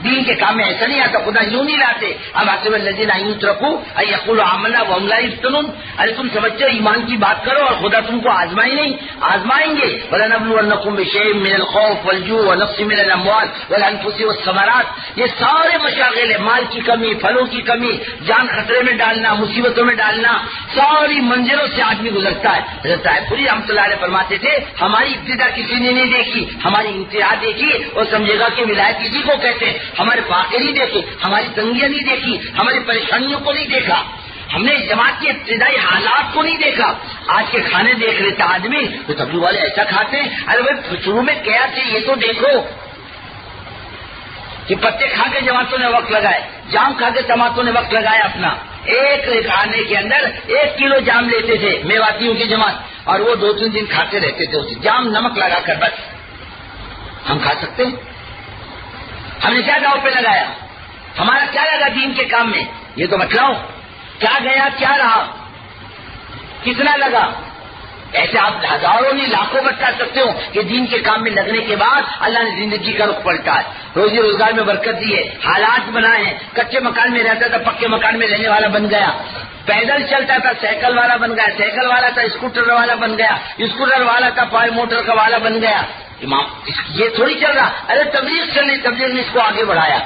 S1: دین کے کام میں ایسا نہیں آتا. خدا یوں نہیں لاتے. اب آتے ہوئے الذین یترکوا ان یقولوا آمنا وهم لا یفتنون. ارے تم سمجھتے ہو ایمان کی بات کرو اور خدا تم کو آزمائیں نہیں، آزمائیں گے. وَلَنَبْلُوَنَّكُمْ بِشَيْءٍ مِّنَ الْخَوْفِ وَالْجُوعِ وَنَقْصٍ مِّنَ الْأَمْوَالِ وَالْأَنفُسِ وَالثَّمَرَاتِ. یہ سارے مشاغل ہیں، مال کی کمی، پھلوں کی کمی، جان خطرے میں ڈالنا، مصیبتوں میں ڈالنا، ساری منزلوں سے آدمی گزرتا ہے. حضرت پوری رحمۃ اللہ علیہ فرماتے تھے ہماری ابتدا کسی نے نہیں دیکھی، ہماری انتہا دیکھی اور سمجھے گا کہ ولایت کسی کو کہتے ہیں. ہمارے فاقے نہیں دیکھے، ہماری تنگیاں نہیں دیکھی، ہماری پریشانیوں کو نہیں دیکھا، ہم نے جماعت کے ابتدائی حالات کو نہیں دیکھا. آج کے کھانے دیکھ لیتا آدمی تو تبلیغ والے ایسا کھاتے ہیں. ارے بھائی شروع میں کیا تھے یہ تو دیکھو کہ پتے کھا کے جماعتوں نے وقت لگائے، جام کھا کے جماعتوں نے وقت لگایا اپنا. ایک آنے کے اندر 1 کلو جام لیتے تھے میواتیوں کی جماعت اور وہ 2-3 دن کھاتے رہتے تھے اسے جام نمک لگا کر. بس ہم کھا سکتے ہیں؟ ہم نے کیا داؤ پہ لگایا؟ ہمارا کیا لگا دین کے کام میں؟ یہ تو بتلاؤ کیا گیا کیا رہا کتنا لگا؟ ایسے آپ ہزاروں نہیں لاکھوں بتا سکتے ہو کہ دین کے کام میں لگنے کے بعد اللہ نے زندگی کا رخ پلٹا ہے، روزی روزگار میں برکت دی ہے، حالات بنائے ہیں. کچے مکان میں رہتا تھا پکے مکان میں رہنے والا بن گیا، پیدل چلتا تھا سائیکل والا بن گیا، سائیکل والا تھا اسکوٹر والا بن گیا، اسکوٹر والا تھا پائے موٹر کا والا بن گیا. امام یہ تھوڑی چل رہا. ارے تبلیغ چلے، تبلیغ نے اس کو آگے بڑھایا،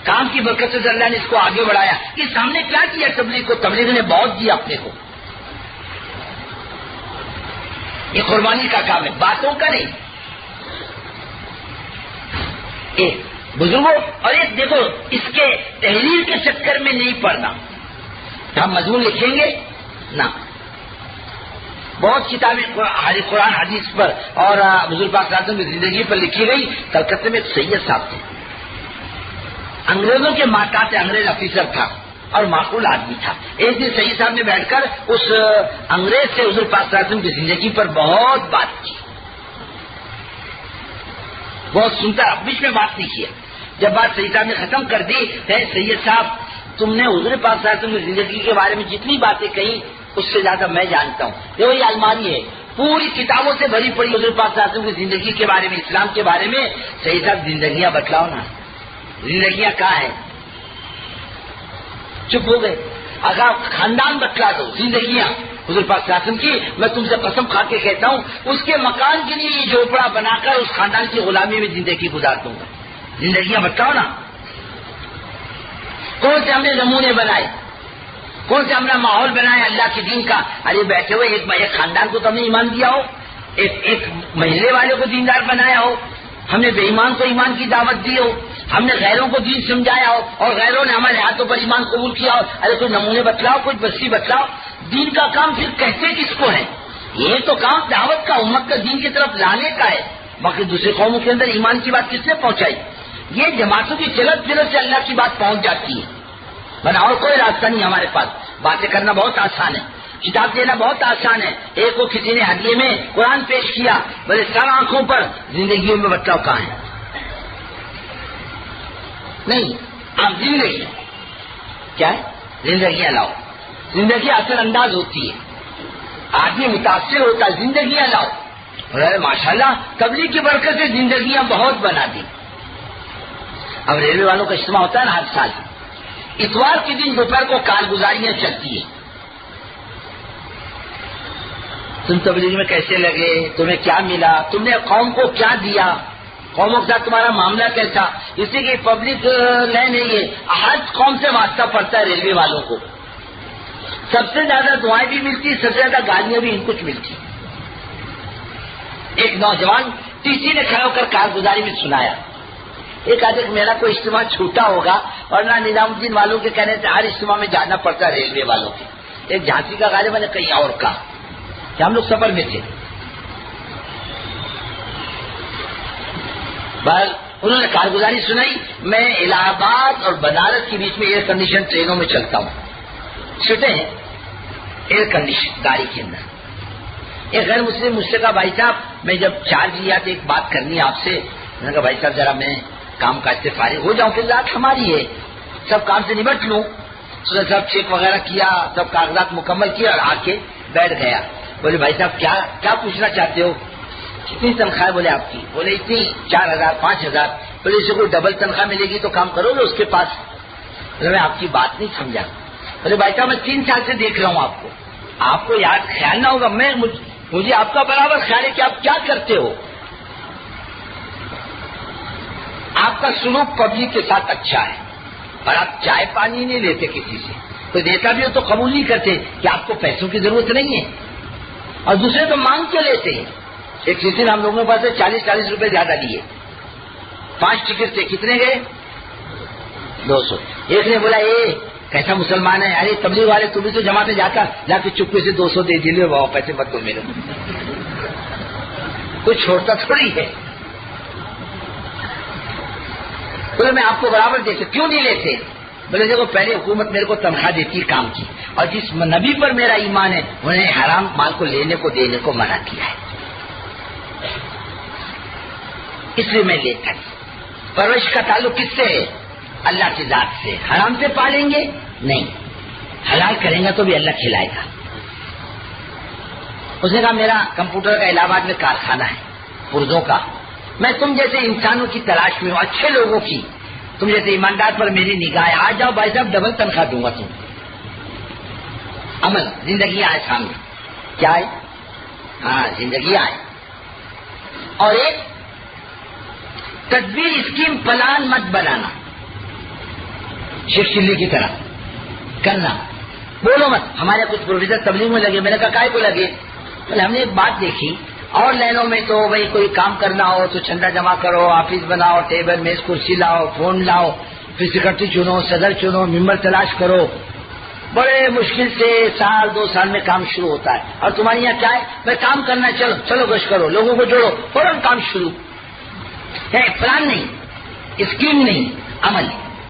S1: کام کی برکت سے اللہ نے اس کو آگے بڑھایا. یہ سامنے کیا کیا تبلیغ کو؟ تبلیغ نے بہت دیا اپنے کو. یہ قربانی کا کام ہے، باتوں کا نہیں. ایک بزرگوں اور ایک دیکھو اس کے تحریر کے چکر میں نہیں پڑنا. ہم مضمون لکھیں گے نہ، بہت کتابیں قرآن حدیث پر اور بزرگ پاک اعظم کی زندگی پر لکھی گئی. کلکتے میں ایک سید صاحب تھے، انگریزوں کے ماتحت انگریز افیسر تھا اور معقول آدمی تھا. ایک دن سید صاحب نے بیٹھ کر اس انگریز سے حضور پاک اعظم کی زندگی پر بہت بات کی، بہت سنتا، بیچ میں بات نہیں کیا. جب بات سید صاحب نے ختم کر دی کہ سید صاحب تم نے حضور پاک اعظم کی زندگی کے بارے میں جتنی باتیں کہیں اس سے زیادہ میں جانتا ہوں. یہ الماری ہے پوری کتابوں سے بھری پڑی حضور پاک اعظم کی زندگی کے بارے میں، اسلام کے بارے میں. سید صاحب زندگیاں بتلاؤ نا، زندگیاں کہاں ہیں؟ چپ ہو گئے. اگر خاندان بتلا دو زندگیاں حضور پاک اعظم کی، میں تم سے قسم کھا کے کہتا ہوں اس کے مکان کے لیے یہ جھوپڑا بنا کر اس خاندان کی غلامی میں زندگی گزار دوں گا. زندگیاں بتلاؤ نا. کون سے ہم نے نمونے بنائے، کون سے ہم نے ماحول بنایا اللہ کے دین کا؟ ارے بیٹھے ہوئے ایک خاندان کو تو ہم نے ایمان دیا ہو، ایک محلے والے کو دیندار بنایا ہو، ہم نے بے ایمان کو ایمان کی دعوت دی ہو، ہم نے غیروں کو دین سمجھایا ہو اور غیروں نے ہمارے ہاتھوں پر ایمان قبول کیا ہو. ارے کوئی نمونے بتلاؤ، کچھ بستی بتلاؤ. دین کا کام پھر کہتے کس کو ہے؟ یہ تو کام دعوت کا، امت کا دین کی طرف لانے کا ہے. باقی دوسرے قوموں کے اندر ایمان کی بات کس نے پہنچائی؟ یہ جماعتوں کی چلت پھرت سے اللہ کی بات پہنچ جاتی ہے، ورنہ اور کوئی راستہ نہیں ہمارے پاس. باتیں کرنا بہت آسان ہے، کتاب دینا بہت آسان ہے. ایک کو کسی نے ہدیے میں قرآن پیش کیا، بولے سر آنکھوں پر، زندگیوں میں بتلاؤ کہاں ہے؟ نہیں. آپ زندگی کیا ہے؟ زندگیاں لاؤ. زندگی اثر انداز ہوتی ہے، آدمی متاثر ہوتا ہے. زندگیاں لاؤ. ماشاءاللہ تبلیغ کی برکت سے زندگیاں بہت بنا دی. اب ریلوے والوں کا اجتماع ہوتا ہے نا ہر سال، اتوار کے دن دوپہر کو کارگزاریاں چلتی ہیں. تم تبلیغ میں کیسے لگے, تمہیں کیا ملا, تم نے قوم کو کیا دیا, قوموں کے ساتھ تمہارا معاملہ کیسا. اسی کی پبلک لائن ہے یہ, ہر قوم سے واسطہ پڑتا ہے ریلوے والوں کو. سب سے زیادہ دعائیں بھی ملتی, سب سے زیادہ گالیاں بھی ان کچھ ملتی. ایک نوجوان ٹی سی نے کھڑا ہو کر کارگزاری میں سنایا, ایک آدھے میرا کوئی اجتماع چھوٹا ہوگا اور نہ نظام الدین والوں کے کہنے سے ہر اجتماع میں جانا پڑتا ہے ریلوے والوں کے. ایک جھانسی کا غالب نے کہیں اور کہا کہ ہم لوگ سفر میں تھے, انہوں نے کارگزاری سنائی. میں الہ آباد اور بنارس کے بیچ میں ایئر کنڈیشن ٹرینوں میں چلتا ہوں, سیٹیں ہیں ایئر کنڈیشن گاڑی کے اندر. ایک غیر مسلم مجھ سے کہا بھائی صاحب میں جب چارج لیا تو ایک بات کرنی ہے آپ سے. میں نے کہا بھائی صاحب ذرا میں کام کاج سے فارغ ہو جاؤں, پھر رات ہماری ہے, سب کام سے نمٹ لوں. سب چیک وغیرہ کیا, سب کاغذات مکمل کیا اور آ کے بیٹھ گیا. بولے بھائی صاحب کیا پوچھنا چاہتے ہو, کتنی تنخواہ ہے بولے آپ کی؟ بولے اتنی 4,000 5,000. بولے اسے کوئی ڈبل تنخواہ ملے گی تو کام کرو گے اس کے پاس؟ بولے میں آپ کی بات نہیں سمجھا. بولے بھائی صاحب میں 3 سال سے دیکھ رہا ہوں آپ کو یاد خیال نہ ہوگا, مجھے آپ کا برابر خیال ہے کہ آپ کیا کرتے ہو. آپ کا سلوک پبلک کے ساتھ اچھا ہے اور آپ چائے پانی نہیں لیتے کسی سے, کوئی دیتا بھی ہو تو قبول نہیں کرتے کہ آپ کو پیسوں کی ضرورت نہیں ہے, اور دوسرے تو مانگ کے لیتے ہیں. ایک کسی نے ہم لوگوں کے پاس 40 روپے زیادہ لیے, 5 ٹکٹ تھے, کتنے گئے؟ 200. ایک نے بولا کیسا مسلمان ہے, ارے تبلیغ والے تم بھی تو جماعت میں جا کے چپکے سے 200 دے دیے, بابا پیسے مت دو میرے کو, کوئی چھوڑتا تھوڑی ہے. بولے میں آپ کو برابر دیتے, کیوں نہیں لیتے؟ بولے دیکھو پہلے حکومت میرے کو تنخواہ دیتی ہے کام کی, اور جس نبی پر میرا ایمان ہے انہیں حرام مال کو لینے کو دینے کو منع کیا ہے, اس لیے میں لیتا نہیں. پرورش کا تعلق کس سے ہے؟ اللہ کی ذات سے. حرام سے پالیں گے نہیں, حلال کریں گا تو بھی اللہ کھلائے گا. اس نے کہا میرا کمپیوٹر کا الہ آباد میں کارخانہ ہے پرزوں کا, میں تم جیسے انسانوں کی تلاش میں ہوں, اچھے لوگوں کی, تم جیسے ایماندار پر میری نگاہ ہے. آ جاؤ بھائی صاحب ڈبل تنخواہ دوں گا تم. عمل زندگی آئے سامنے, کیا ہے؟ ہاں زندگی آئے. اور ایک تدبیر اسکیم پلان مت بنانا, شیخ چلی کی طرح کرنا. بولو مت ہمارے کچھ پروفیسر تبلیغ میں لگے, میں نے کہا کائے کو لگے؟ ہم نے ایک بات دیکھی اور لائنوں میں تو بھائی کوئی کام کرنا ہو تو چندہ جمع کرو, آفس بناؤ, ٹیبل میز کرسی لاؤ, فون لاؤ, پھر سیکرٹری چنو, صدر چنو, ممبر تلاش کرو. بڑے مشکل سے 1-2 سال میں کام شروع ہوتا ہے. اور تمہاری یہاں کیا ہے؟ میں کام کرنا, چلو گشت کرو, لوگوں کو جوڑو, فوراً کام شروع ہے. پلان نہیں, اسکیم نہیں, عمل.